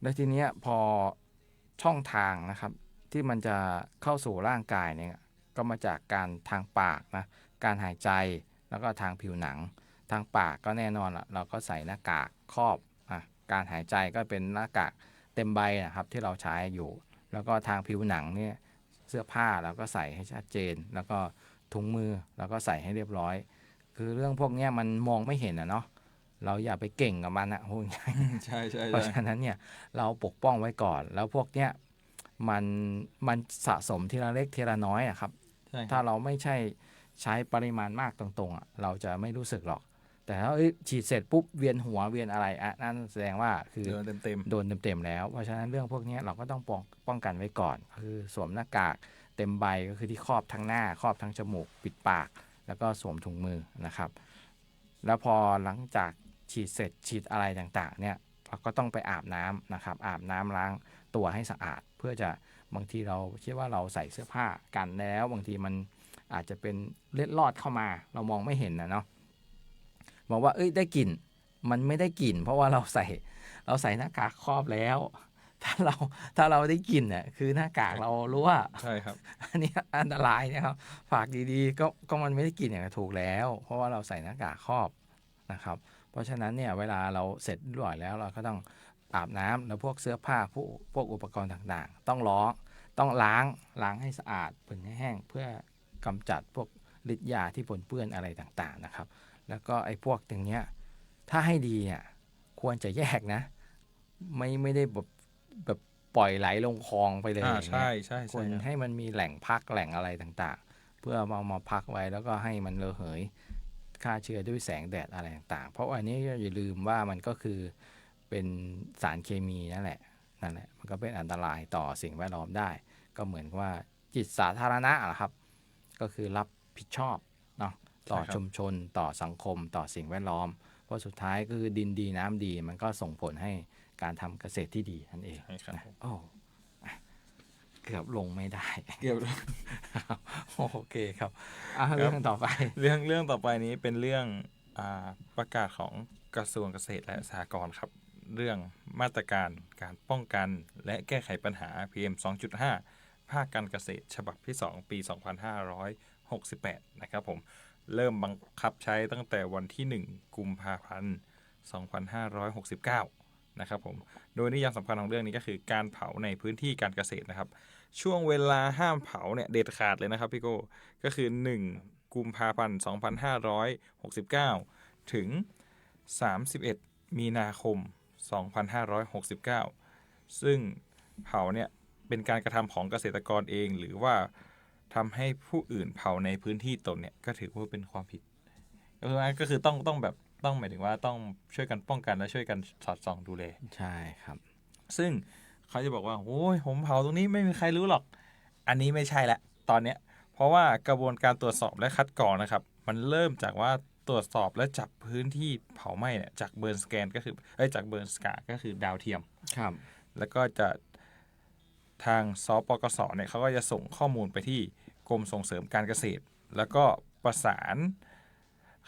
แล้วทีนี้พอช่องทางนะครับที่มันจะเข้าสู่ร่างกายเนี่ยก็มาจากการทางปากนะการหายใจแล้วก็ทางผิวหนังทางปากก็แน่นอนละเราก็ใส่หน้ากากครอบการหายใจก็เป็นหน้ากากเต็มใบนะครับที่เราใช้อยู่แล้วก็ทางผิวหนังเนี่ยเสื้อผ้าเราก็ใส่ให้ชัดเจนแล้วก็ถุงมือเราก็ใส่ให้เรียบร้อยคือเรื่องพวกนี้มันมองไม่เห็นเนาะเราอย่าไปเก่งกับมันพูดง่าย ใช่ใช่ เพราะฉะนั้นเนี่ยเราปกป้องไว้ก่อนแล้วพวกเนี้ยมันสะสมทีละเล็กทีละน้อยครับถ้าเราไม่ใช่ใช้ปริมาณมากตรงๆเราจะไม่รู้สึกหรอกแต่ถ้าฉีดเสร็จปุ๊บเวียนหัวเวียนอะไรนั่นแสดงว่าคือโดนเต็มแล้วเพราะฉะนั้นเรื่องพวกนี้เราก็ต้องป้องกันไว้ก่อนคือสวมหน้ากากเต็มใบก็คือที่ครอบทั้งหน้าครอบทั้งจมูกปิดปากแล้วก็สวมถุงมือนะครับแล้วพอหลังจากฉีดเสร็จฉีดอะไรต่างๆเนี่ยเราก็ต้องไปอาบน้ำนะครับอาบน้ำล้างตัวให้สะอาดเพื่อจะบางทีเราคิดว่าเราใส่เสื้อผ้ากันแล้วบางทีมันอาจจะเป็นเล็ดลอดเข้ามาเรามองไม่เห็นเนาะบอกว่าได้กลิ่นมันไม่ได้กลิ่นเพราะว่าเราใส่หน้ากากครอบแล้วถ้าเราได้กลิ่นเนี่ยคือหน้ากากเรารู้ว่าใช่ครับอันนี้อันตรายนะครับฝากดีๆก็มันไม่ได้กลิ่นอย่างถูกแล้วเพราะว่าเราใส่หน้ากากครอบนะครับเพราะฉะนั้นเนี่ยเวลาเราเสร็จเรียบร้อยแล้วเราก็ต้องอาบน้ำแล้วพวกเสื้อผ้าพวกอุปกรณ์ต่างๆต้องล้างให้สะอาดผึ่งให้แห้งเพื่อกำจัดพวกฤทธิ์ยาที่ปนเปื้อนอะไรต่างๆนะครับแล้วก็ไอ้พวกอย่างเนี้ยถ้าให้ดีเนี่ยควรจะแยกนะไม่ได้แบบปล่อยไหลลงคลองไปเลยใช่ควรให้มันมีแหล่งพักแหล่งอะไรต่างๆเพื่อมาพักไว้แล้วก็ให้มันระเหยฆ่าเชื้อด้วยแสงแดดอะไรต่างๆเพราะอันนี้อย่าลืมว่ามันก็คือเป็นสารเคมีนั่นแหละมันก็เป็นอันตรายต่อสิ่งแวดล้อมได้ก็เหมือนว่าจิตสาธารณะครับก็คือรับผิดชอบเนาะต่อชุมชนต่อสังคมต่อสิ่งแวดล้อมเพราะสุดท้ายคือดินดีน้ำดีมันก็ส่งผลให้การทำเกษตรที่ดีนั่นเองนะเกือบลงไม่ได้เกือบโอเคครับเรื่องต่อไปเรื่องต่อไปนี้เป็นเรื่องประกาศของกระทรวงเกษตรและสหกรณ์ครับเรื่องมาตรการการป้องกันและแก้ไขปัญหา PM 2.5 ภาคการเกษตรฉบับที่2ปี2568นะครับผมเริ่มบังคับใช้ตั้งแต่วันที่1กุมภาพันธ์2569นะครับผมโดยนิยามสำคัญของเรื่องนี้ก็คือการเผาในพื้นที่การเกษตรนะครับช่วงเวลาห้ามเผาเนี่ยเด็ดขาดเลยนะครับพี่โก้ก็คือ1กุมภาพันธ์2569ถึง31มีนาคม2569ซึ่งเผาเนี่ยเป็นการกระทำของเกษตรกรเองหรือว่าทำให้ผู้อื่นเผาในพื้นที่ตนเนี่ยก็ถือว่าเป็นความผิดก็คือต้องหมายถึงว่าต้องช่วยกันป้องกันและช่วยกันสอดส่องดูแลใช่ครับซึ่งเขาจะบอกว่าโอ้ยผมเผาตรงนี้ไม่มีใครรู้หรอกอันนี้ไม่ใช่ละตอนเนี้ยเพราะว่ากระบวนการตรวจสอบและคัดกรองนะครับมันเริ่มจากว่าตรวจสอบและจับพื้นที่เผาไหม้เนี่ยจากเบิร์นสแกนก็คือจากเบิร์นสกาก็คือดาวเทียมครับแล้วก็จะทางสปกสเนี่ยเขาก็จะส่งข้อมูลไปที่กรมส่งเสริมการเกษตรแล้วก็ประสาน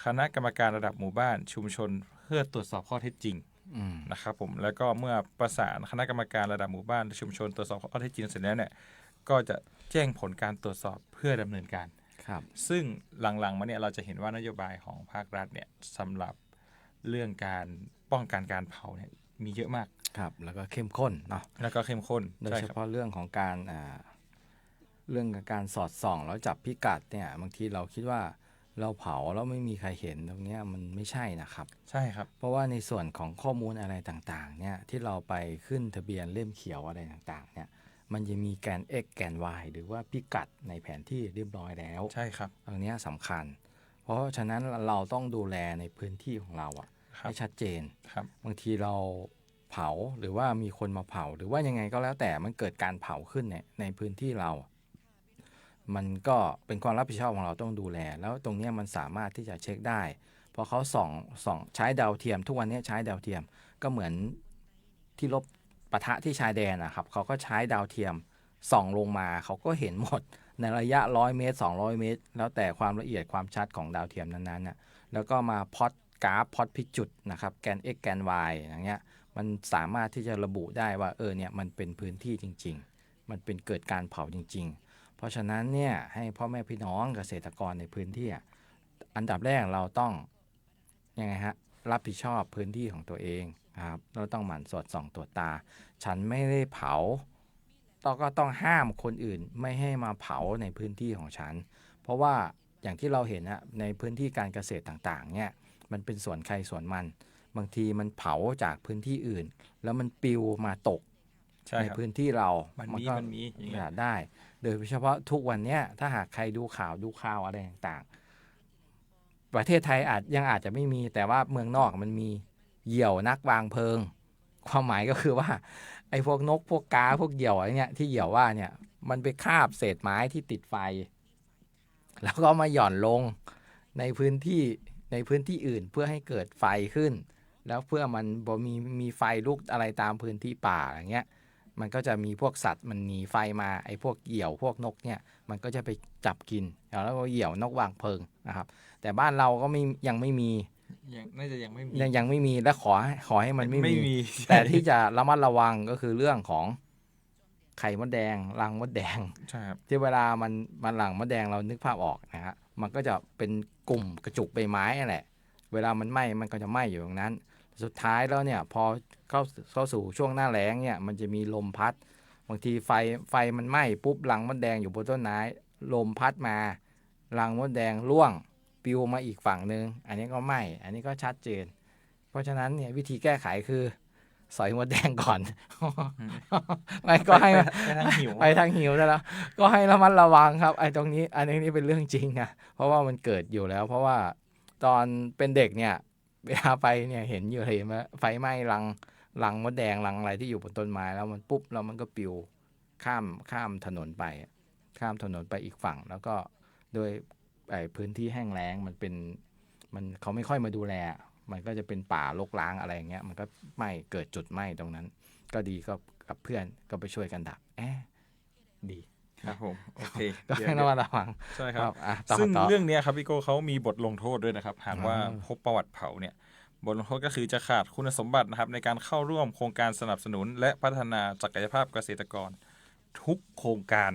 คณะกรรมการระดับหมู่บ้านชุมชนเพื่อตรวจสอบข้อเท็จจริงนะครับผมแล้วก็เมื่อประสานคณะกรรมการระดับหมู่บ้านชุมชนตรวจสอบข้อเท็จจริงเสร็จแล้วเนี่ยก็จะแจ้งผลการตรวจสอบเพื่อดำเนินการครับซึ่งหลังๆมาเนี่ยเราจะเห็นว่านโยบายของภาครัฐเนี่ยสำหรับ เรื่องการป้องกันการเผาเนี่ยมีเยอะมากครับแล้วก็เข้มข้นเนาะแล้วก็เข้มข้นโดยใช่ครับเฉพาะเรื่องของการสอดส่องแล้วจับพิกัดเนี่ยบางทีเราคิดว่าเราเผาแล้วไม่มีใครเห็นตรงเนี้ยมันไม่ใช่นะครับใช่ครับเพราะว่าในส่วนของข้อมูลอะไรต่างๆเนี่ยที่เราไปขึ้นทะเบียนเล่มเขียวอะไรต่างๆเนี่ยมันจะมีแกน x แกน y หรือว่าพิกัดในแผนที่เรียบร้อยแล้วใช่ครับตรงนี้สำคัญเพราะฉะนั้นเราต้องดูแลในพื้นที่ของเราให้ชัดเจนบางทีเราเผาหรือว่ามีคนมาเผาหรือว่ายังไงก็แล้วแต่มันเกิดการเผาขึ้นในพื้นที่เรามันก็เป็นความรับผิดชอบของเราต้องดูแลแล้วตรงนี้มันสามารถที่จะเช็คได้พอเขาส่องใช้ดาวเทียมทุกวันนี้ใช้ดาวเทียมก็เหมือนที่รบปะทะที่ชายแดนนะครับเขาก็ใช้ดาวเทียมส่องลงมาเขาก็เห็นหมดในระยะ100 เมตร200 เมตรแล้วแต่ความละเอียดความชัดของดาวเทียมนั้นๆน่ะแล้วก็มาพล็อตกราฟพล็อตพิกจุดนะครับแกน x แกน y อย่างเงี้ยมันสามารถที่จะระบุได้ว่าเนี่ยมันเป็นพื้นที่จริงๆมันเป็นเกิดการเผาจริงๆเพราะฉะนั้นเนี่ยให้พ่อแม่พี่น้องเกษตรกรในพื้นที่อันดับแรกเราต้องยังไงฮะรับผิดชอบพื้นที่ของตัวเองครับเราต้องหมั่นสอดส่องตรวจตาฉันไม่ได้เผาก็ต้องห้ามคนอื่นไม่ให้มาเผาในพื้นที่ของฉันเพราะว่าอย่างที่เราเห็นในพื้นที่การเกษตรต่างๆเนี่ยมันเป็นส่วนใครส่วนมันบางทีมันเผาจากพื้นที่อื่นแล้วมันปลิวมาตกในพื้นที่เรามันก็มีได้โดยเฉพาะทุกวันนี้ถ้าหากใครดูข่าวอะไรต่างๆประเทศไทยอาจจะไม่มีแต่ว่าเมืองนอกมันมีเหยี่ยวนักวางเพลิงความหมายก็คือว่าไอ้พวกนกพวกกาพวกเหยี่ยวอะไรเนี่ยที่เหยี่ยวว่าเนี่ยมันไปคาบเศษไม้ที่ติดไฟแล้วก็มาหย่อนลงในพื้นที่อื่นเพื่อให้เกิดไฟขึ้นแล้วเพื่อมันมีไฟลุกอะไรตามพื้นที่ป่าอย่างเงี้ยมันก็จะมีพวกสัตว์มันหนีไฟมาไอ้พวกเหยี่ยวพวกนกเนี่ยมันก็จะไปจับกินแล้วก็เหยี่ยวนกวางเพลิงนะครับแต่บ้านเราก็ยังไม่มีน่าจะยังไม่มีและขอให้มันไม่มีแต่ที่จะระมัดระวังก็คือเรื่องของไข่มดแดงรังมดแดงที่เวลามันรังมดแดงเรานึกภาพออกนะฮะมันก็จะเป็นกลุ่มกระจุกใบไม้แหละเวลามันไหม้มันก็จะไหม้อยู่ตรงนั้นสุดท้ายแล้วเนี่ยพอเข้าสู่ช่วงหน้าแล้งเนี่ยมันจะมีลมพัดบางทีไฟมันไหม้ปุ๊บรังมดแดงอยู่บนต้นไม้ลมพัดมารังมดแดงร่วงปลิวมาอีกฝั่งนึงอันนี้ก็ไหม้อันนี้ก็ชัดเจนเพราะฉะนั้นเนี่ยวิธีแก้ไขคือสอยมดแดงก่อนไม่ก็ให้ไปทางหิวแล้วก็ให้ระมัดระวังครับไอ้ตรงนี้อันนี้เป็นเรื่องจริงนะเพราะว่ามันเกิดอยู่แล้วเพราะว่าตอนเป็นเด็กเนี่ยเวลาไปเนี่ยเห็นอยู่เลยว่าไฟไหม้รังมดแดงรังอะไรที่อยู่บนต้นไม้แล้วมันปุ๊บแล้วมันก็ปลิวข้ามถนนไปอีกฝั่งแล้วก็โดยพื้นที่แห้งแล้งมันเขาไม่ค่อยมาดูแลมันก็จะเป็นป่ารกร้างอะไรอย่างเงี้ยมันก็ไหม้เกิดจุดไหม้ตรงนั้นก็ดีก็กับเพื่อนก็ไปช่วยกันดับดีครับผมโอเคก็ให้ระมัดระวังใช่ครับซึ่งเรื่องนี้ครับพี่โก้เขามีบทลงโทษด้วยนะครับหากว่าพบประวัติเผาเนี่ยบทลงโทษก็คือจะขาดคุณสมบัตินะครับในการเข้าร่วมโครงการสนับสนุนและพัฒนาศักยภาพเกษตรกรทุกโครงการ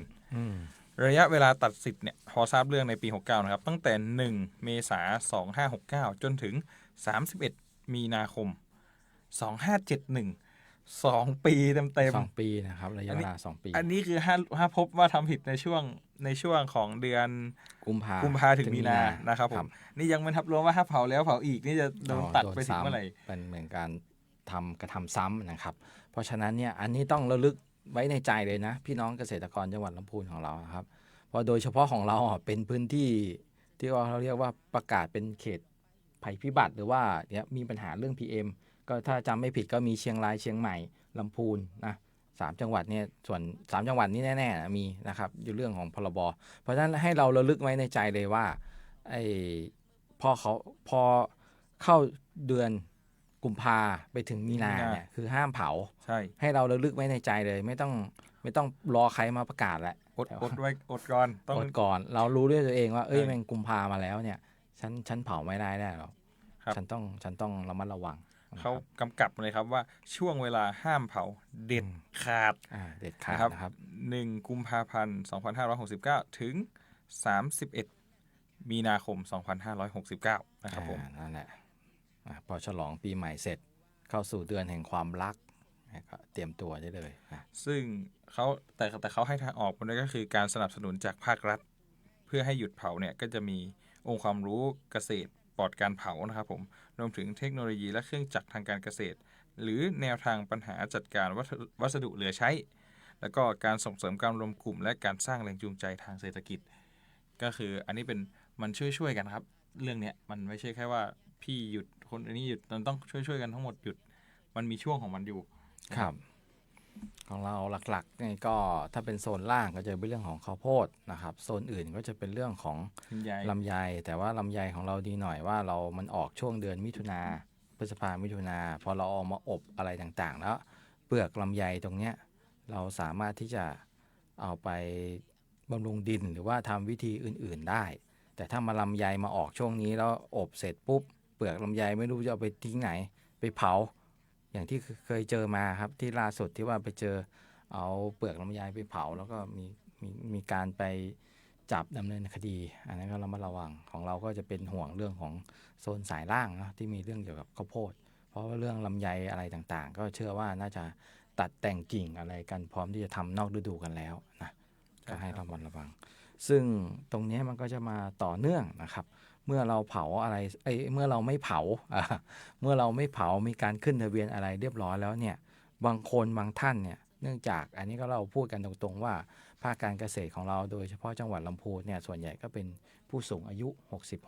ระยะเวลาตัดสิทธิ์เนี่ยพอทราบเรื่องในปี69นะครับตั้งแต่1 เมษายน 2569จนถึง31 มีนาคม 2571 2 ปีเต็ม2 ปีนะครับระยะเวลา2 ปีอันนี้คือถ้าพบว่าทำผิดในช่วงของเดือนกุมภาถึงมีนานะครับผมนี่ยังไม่ทับรวมว่าถ้าเผาแล้วเผาอีกนี่จะโดนตัดไปถึงเมื่อไหร่เป็นเหมือนการกระทำซ้ำนะครับเพราะฉะนั้นเนี่ยอันนี้ต้องระลึกไว้ในใจเลยนะพี่น้องเกษตรกรจังหวัดลำพูนของเราครับเพราะโดยเฉพาะของเราเป็นพื้นที่ที่เราเรียกว่าประกาศเป็นเขตภัยพิบัติหรือว่าเนี่ยมีปัญหาเรื่อง PM ก็ถ้าจำไม่ผิดก็มีเชียงรายเชียงใหม่ลำพูนนะ3 จังหวัดเนี่ยส่วน3 จังหวัดนี้แน่ๆมีนะครับอยู่เรื่องของพรบเพราะฉะนั้นให้เราระลึกไว้ในใจเลยว่าพอเข้าเดือนกุมภาไปถึงมีนาเนี่ยคือห้ามเผาให้เราระลึกไว้ในใจเลยไม่ต้องรอใครมาประกาศแหละอดไว้อดก่อนอดก่อนเรารู้ด้วยตัวเองว่าแม่งกุมภามาแล้วเนี่ยฉันเผาไม่ได้หรอกฉันต้องระมัดระวังเขากำกับเลยครับว่าช่วงเวลาห้ามเผาเด็ดขาดนะครับ1 กุมภาพันธ์ 2569ถึง31 มีนาคม 2569นะครับผมนั่นแหละ พอฉลองปีใหม่เสร็จเข้าสู่เดือนแห่งความรักก็เตรียมตัวได้เลยซึ่งเขาแต่เขาให้ทางออกมันก็คือการสนับสนุนจากภาครัฐ เพื่อให้หยุดเผาเนี่ยก็จะมีองค์ความรู้เกษตรปลอดการเผานะครับผมรวมถึงเทคโนโลยีและเครื่องจักรทางการเกษตร หรือแนวทางปัญหาจัดการวัสดุเหลือใช้ แล้วก็การส่งเสริมการรวมกลุ่มและการสร้างแรงจูงใจทางเศรษฐกิจ ก็คืออันนี้เป็นมันช่วยกันครับเรื่องเนี้ยมันไม่ใช่แค่ว่าพี่หยุดคนอันนี้หยุดมันต้องช่วยกันทั้งหมดหยุดมันมีช่วงของมันอยู่ครับของเราหลักๆนี่ก็ถ้าเป็นโซนล่างก็จะเป็นเรื่องของข้าวโพดนะครับโซนอื่นก็จะเป็นเรื่องของลำไยแต่ว่าลำไยของเราดีหน่อยว่ามันออกช่วงเดือนมิถุนาพฤษภามิถุนาพอเราเอามาอบอะไรต่างๆแล้วเปลือกลำไยตรงเนี้ยเราสามารถที่จะเอาไปบำรุงดินหรือว่าทำวิธีอื่นๆได้แต่ถ้ามาลำไยมาออกช่วงนี้แล้วอบเสร็จปุ๊บเปลือกลำไยไม่รู้จะเอาไปทิ้งไหนไปเผาอย่างที่เคยเจอมาครับที่ล่าสุดที่ว่าไปเจอเอาเปลือกลำไยไปเผาแล้วก็มีการไปจับดำเนินคดีอันนั้นก็ระมัดระวังของเราก็จะเป็นห่วงเรื่องของโซนสายล่างนะที่มีเรื่องเกี่ยวกับข้าวโพดเพราะว่าเรื่องลำไยอะไรต่างๆก็เชื่อว่าน่าจะตัดแต่งกิ่งอะไรกันพร้อมที่จะทำนอกฤดูกันแล้วนะก็ให้ระมัดระวังซึ่งตรงนี้มันก็จะมาต่อเนื่องนะครับเมื่อเราเผาอะไรเมื่อเราไม่เผาเมื่อเราไม่เผามีการขึ้นทะเบียนอะไรเรียบร้อยแล้วเนี่ยบางคนบางท่านเนี่ยเนื่องจากอันนี้ก็เราพูดกันตรงๆว่าภาคการเกษตรของเราโดยเฉพาะจังหวัดลำพูนเนี่ยส่วนใหญ่ก็เป็นผู้สูงอายุ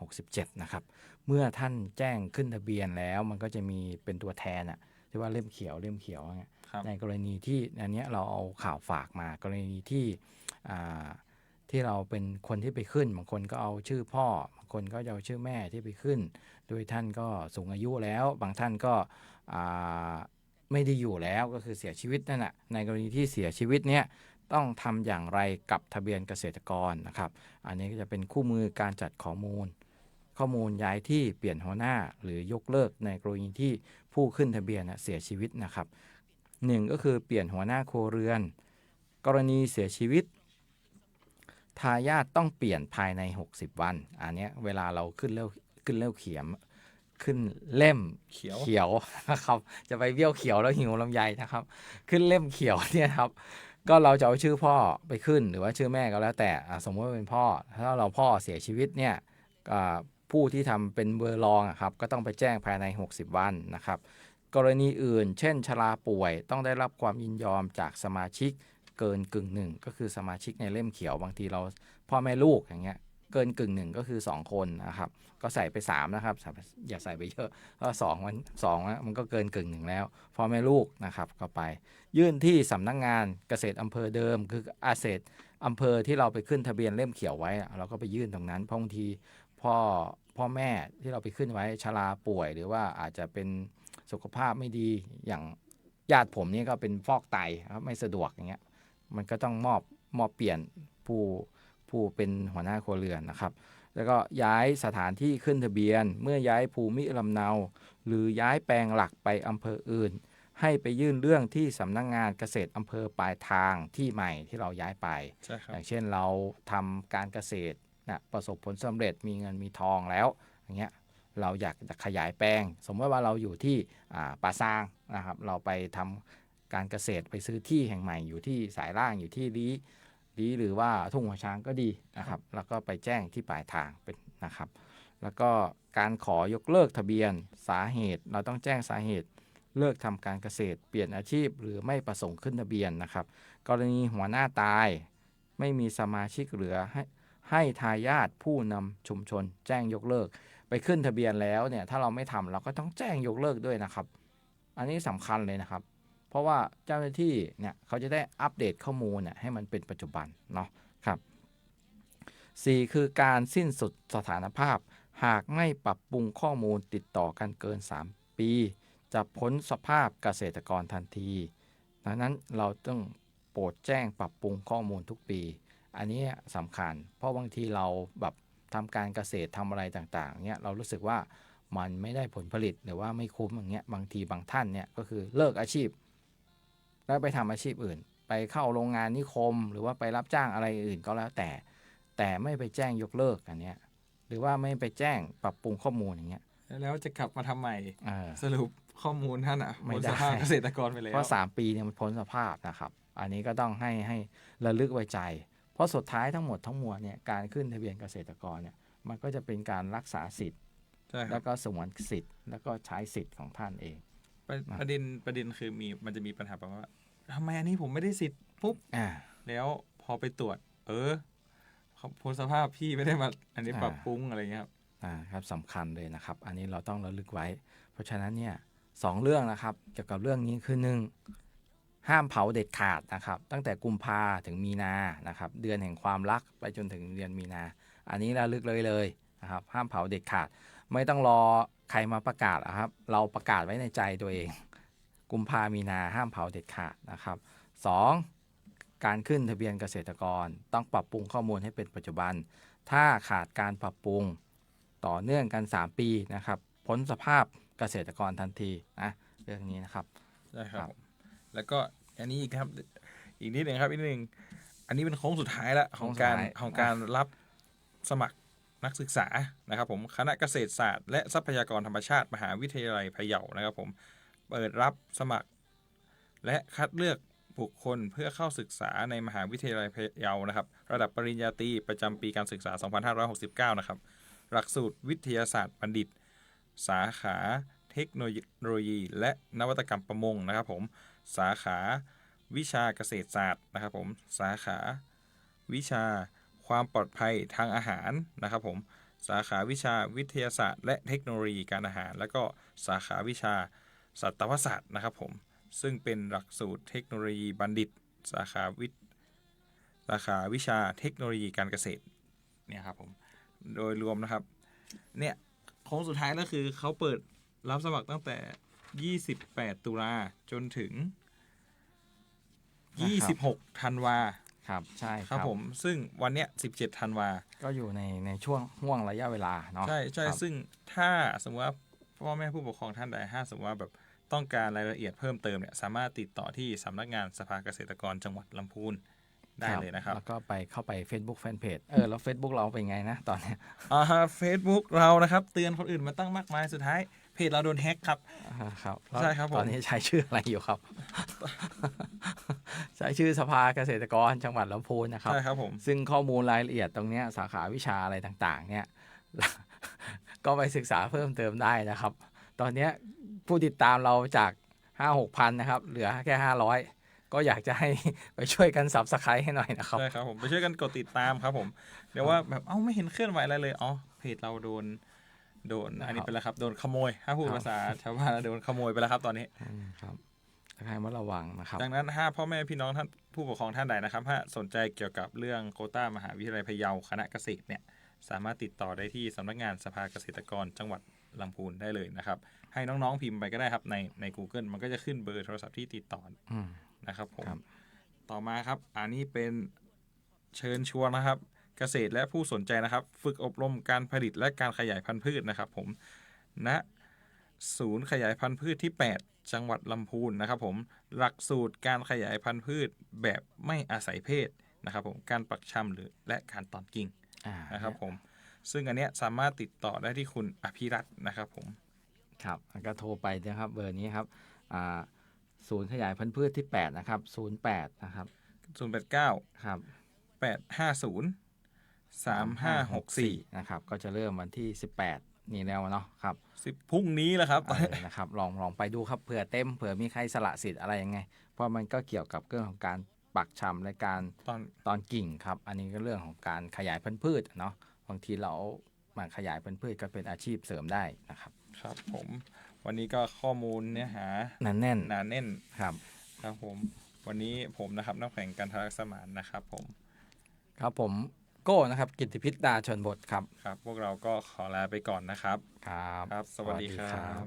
60-67 นะครับเมื่อท่านแจ้งขึ้นทะเบียนแล้วมันก็จะมีเป็นตัวแทนที่ว่าเล่มเขียวในกรณีที่อันนี้เราเอาข่าวฝากมากรณีที่เราเป็นคนที่ไปขึ้นบางคนก็เอาชื่อพ่อบางคนก็จะเอาชื่อแม่ที่ไปขึ้นโดยท่านก็สูงอายุแล้วบางท่านก็ไม่ได้อยู่แล้วก็คือเสียชีวิตนั่นแหละในกรณีที่เสียชีวิตเนี่ยต้องทำอย่างไรกับทะเบียนเกษตรกรนะครับอันนี้ก็จะเป็นคู่มือการจัดข้อมูลย้ายที่เปลี่ยนหัวหน้าหรือยกเลิกในกรณีที่ผู้ขึ้นทะเบียนเสียชีวิตนะครับ1ก็คือเปลี่ยนหัวหน้าครัวเรือนกรณีเสียชีวิตทายาทต้องเปลี่ยนภายใน60วันอันนี้เวลาเราขึ้นเล่มเขียวขึ้นเล่มเขียวนะครับจะไปเบี้ยวเขียวแล้วหิวลำไยนะครับขึ้นเล่มเขียวเนี่ยครับก็เราจะเอาชื่อพ่อไปขึ้นหรือว่าชื่อแม่ก็แล้วแต่สมมติว่าเป็นพ่อถ้าเราพ่อเสียชีวิตเนี่ยผู้ที่ทำเป็นเบอร์รองครับก็ต้องไปแจ้งภายใน60วันนะครับกรณีอื่นเช่นชราป่วยต้องได้รับความยินยอมจากสมาชิกเกินกึ่งหนึ่งก็คือสมาชิกในเล่มเขียวบางทีเราพ่อแม่ลูกอย่างเงี้ยเกินกึ่งหนึ่งก็คือ2คนนะครับก็ใส่ไป3นะครับอย่าใส่ไปเยอะเพราะมันก็เกินกึ่งหนึ่งแล้วพ่อแม่ลูกนะครับก็ไปยื่นที่สำนักงานเกษตรอำเภอเดิมคืออาเกษตรอำเภอที่เราไปขึ้นทะเบียนเล่มเขียวไว้เราก็ไปยื่นตรงนั้นเพราะบางทีพ่อแม่ที่เราไปขึ้นไว้ชราป่วยหรือว่าอาจจะเป็นสุขภาพไม่ดีอย่างญาติผมนี่ก็เป็นฟอกไตครับไม่สะดวกอย่างเงี้ยมันก็ต้องมอบเปลี่ยนผู้เป็นหัวหน้าครัวเรือนนะครับแล้วก็ย้ายสถานที่ขึ้นทะเบียนเมื่อย้ายภูมิลำเนาหรือย้ายแปลงหลักไปอำเภออื่นให้ไปยื่นเรื่องที่สำนักงานเกษตรอำเภอปลายทางที่ใหม่ที่เราย้ายไปอย่างเช่นเราทำการเกษตรประสบผลสำเร็จมีเงินมีทองแล้วอย่างเงี้ยเราอยากจะขยายแปลงสมมติว่าเราอยู่ที่ป่าซางนะครับเราไปทำการเกษตรไปซื้อที่แห่งใหม่อยู่ที่สายล่างอยู่ที่ลี้หรือว่าทุ่งหัวช้างก็ดีนะครับแล้วก็ไปแจ้งที่ปลายทางเป็นนะครับแล้วก็การขอยกเลิกทะเบียนสาเหตุเราต้องแจ้งสาเหตุเลิกทำการเกษตรเปลี่ยนอาชีพหรือไม่ประสงค์ขึ้นทะเบียนนะครับกรณีหัวหน้าตายไม่มีสมาชิกเหลือให้ทายาทผู้นำชุมชนแจ้งยกเลิกไปขึ้นทะเบียนแล้วเนี่ยถ้าเราไม่ทำเราก็ต้องแจ้งยกเลิกด้วยนะครับอันนี้สำคัญเลยนะครับเพราะว่าเจ้าหน้าที่เนี่ยเขาจะได้อัปเดตข้อมูลให้มันเป็นปัจจุบันเนาะครับ4คือการสิ้นสุดสถานภาพหากไม่ปรับปรุงข้อมูลติดต่อกันเกิน3ปีจะพ้นสภาพเกษตรกรทันทีดังนั้นเราต้องโปรดแจ้งปรับปรุงข้อมูลทุกปีอันนี้สำคัญเพราะบางทีเราแบบทำการเกษตรทำอะไรต่างๆเนี่ยเรารู้สึกว่ามันไม่ได้ผลผลิตหรือว่าไม่คุ้มอย่างเงี้ยบางทีบางท่านเนี่ยก็คือเลิกอาชีพแล้วไปทำอาชีพอื่นไปเข้าโรงงานนิคมหรือว่าไปรับจ้างอะไรอื่นก็แล้วแต่ไม่ไปแจ้งยกเลิกอันเนี้ยหรือว่าไม่ไปแจ้งปรับปรุงข้อมูลอย่างเงี้ย แล้วจะกลับมาทำใหม่ ๆ สรุปข้อมูลท่านอ่ะ ไม่ พ้น ได้ สภาพเกษตรกรไปแล้ว เพราะ3 ปีเนี่ยมันพ้นสภาพนะครับ อันนี้ก็ต้องให้ระลึกไว้ใจ เพราะสุดท้ายทั้งหมดทั้งมวลเนี่ยการขึ้นทะเบียนเกษตรกรเนี่ยมันก็จะเป็นการรักษาสิทธิ์ ใช่ค แล้ รับ วก็สงวนสิทธิ์แล้วก็ใช้สิทธิ์ของท่านเอง ประเด็นคือมันจะมีปัญหาแบบว่าทำไมอันนี้ผมไม่ได้สิทธิ์ปุ๊บ อ่า แล้วพอไปตรวจพ้นสภาพพี่ไม่ได้มาอันนี้ อ่า ปรับปรุงอะไรเงี้ยครับ ครับสำคัญเลยนะครับ อันนี้เราต้องระลึกไว้ เพราะฉะนั้นเนี่ย2 เรื่องนะครับเกี่ยวกับเรื่องนี้คือ 1. ห้ามเผาเด็ดขาดนะครับ ตั้งแต่กุมภาถึงมีนานะครับ เดือนแห่งความรักไปจนถึงเดือนมีนา อันนี้ระลึกเลยนะครับห้ามเผาเด็ดขาด ไม่ต้องรอใครมาประกาศนะครับ เราประกาศไว้ในใจตัวเอง กุมภามีนาห้ามเผาเด็ดขาดนะครับ 2. การขึ้นทะเบียนเกษตรกรต้องปรับปรุงข้อมูลให้เป็นปัจจุบัน ถ้าขาดการปรับปรุงต่อเนื่องกัน 3 ปีนะครับพ้นสภาพเกษตรกรทันทีนะเรื่องนี้นะครับ ใช่ครั ครับ บ แล้วก็อันนี้อีกครับ อีกนิดหนึ่งครับอีกนิดหนึ่งอันนี้เป็นโค้งสุดท้ายแล้วของการรับสมัครนักศึกษานะครับผมคณะเกษตรศาสตร์และทรัพยากรธรรมชาติมหาวิทยาลัยพะเยานะครับผมเปิดรับสมัคร และคัดเลือกบุคคลเพื่อเข้าศึกษาในมหาวิทยาลัยพะเยานะครับระดับปริญญาตรีประจำปีการศึกษา 2569 นะครับหลักสูตรวิทยาศาสตร์บัณฑิต สาขาเทคโนโลยีและนวัตกรรมประมงนะครับผมสาขาวิชาเกษตรศาสตร์นะครับผมสาขาวิชาความปลอดภัยทางอาหารนะครับผมสาขาวิชาวิทยาศาสตร์และเทคโนโลยีการอาหาร แล้วก็สาขาวิชาสัตวศาสตร์นะครับผมซึ่งเป็นหลักสูตรเทคโนโลยีบัณฑิต สาขาวิชาเทคโนโลยีการเกษตรเนี่ยครับผมโดยรวมนะครับเนี่ยโค้งสุดท้ายก็คือเขาเปิดรับสมัครตั้งแต่ 28 ตุลาจนถึง 26 ธันวา ครับใช่ ครับผมซึ่งวันเนี้ย17 ธันวา ก็อยู่ในช่วงห่วงระยะเวลาเนาะ ใช่ครับ ซึ่งถ้าสมมติว่าพ่อแม่ผู้ปกครองท่านใดถ้าสมมติว่าแบบต้องการรายละเอียดเพิ่มเติมเนี่ยสามารถติดต่อที่สำนักงานสภาเกษตรกรจังหวัดลำพูนได้เลยนะครับ แล้วก็เข้าไป Facebook Fanpage แล้ว Facebook เราเป็นไงนะตอนเนี้ย Facebook เรานะครับเตือนคนอื่นมาตั้งมากมายสุดท้ายเพจเราโดนแฮ็กครับ ครับ ใช่ครับผม ตอนนี้ใช้ชื่ออะไรอยู่ครับ ใช้ชื่อสภาเกษตรกรจังหวัดลำพูนนะครับ ใช่ครับผม ซึ่งข้อมูลรายละเอียดตรงเนี้ยสาขาวิชาอะไรต่างๆ เนี่ย ก็ไปศึกษาเพิ่มเติมได้นะครับ ตอนเนี้ยผู้ติดตามเราจาก 5-6 พันนะครับ เหลือแค่ 500 ก็อยากจะให้ ไปช่วยกันSubscribeให้หน่อยนะครับ ใช่ครับผมไปช่วยกันกดติดตามครับผมเดี๋ยวว่าแบบไม่เห็นเคลื่อนไหวอะไรเลยอ๋อเพจเราโดนอันนี้ไปแล้วครับโดนขโมยถ้าพูดภาษาชาวบ้านโดนขโมยไปแล้วครับตอนนี้ ครับให้มาระวังนะครับ ดังนั้นถ้าพ่อแม่พี่น้องท่านผู้ปกครองท่านใดนะครับถ้าสนใจเกี่ยวกับเรื่องโควต้ามหาวิทยาลัยพะเยาคณะเกษตรเนี่ยสามารถติดต่อได้ที่สำนักงานสภาเกษตรกรจังหวัดลำพูนได้เลยนะครับให้น้องๆพิมพ์ไปก็ได้ครับใน Google มันก็จะขึ้นเบอร์โทรศัพท์ที่ติดต่อนะครับผม ครับ ต่อมาครับอันนี้เป็นเชิญชวนนะครับเกษตรและผู้สนใจนะครับฝึกอบรมการผลิตและการขยายพันธุ์พืชนะครับผมณศูนย์ขยายพันธุ์พืชที่ 8 จังหวัดลำพูนนะครับผมหลักสูตรการขยายพันธุ์พืชแบบไม่อาศัยเพศนะครับผมการปักชำและการตอนกิ่งนะครับผมซึ่งอันเนี้ยสามารถติดต่อได้ที่คุณอภิรัตน์นะครับผมครับก็โทรไปนะครับเบอร์นี้ครับศูนย์ขยายพันธุ์พืชที่ 8 นะครับ08นะครับ089ครับ850 3564นะครับก็จะเริ่มวันที่ 18 นี่แล้วเนาะครับพรุ่งนี้แหละครับ นะครับลองไปดูครับเผื่อเต็มเผื่อมีใครสละสิทธิ์อะไรยังไง เพราะมันก็เกี่ยวกับเรื่องของการปักชำและการตอนกิ่งครับอันนี้ก็เรื่องของการขยายพันธุ์พืชเนาะบางทีเรามาขยายพันธุ์พืชก็เป็นอาชีพเสริมได้นะครับครับผมวันนี้ก็ข้อมูลเนื้อหาหนาแน่นครับครับผมวันนี้ผมนะครับนักแข่งกันทรสมานนะครับผมครับผมโก้นะครับกิตติพิษดาชนบทครับครับพวกเราก็ขอลาไปก่อนนะครับครับสวัสดีครับ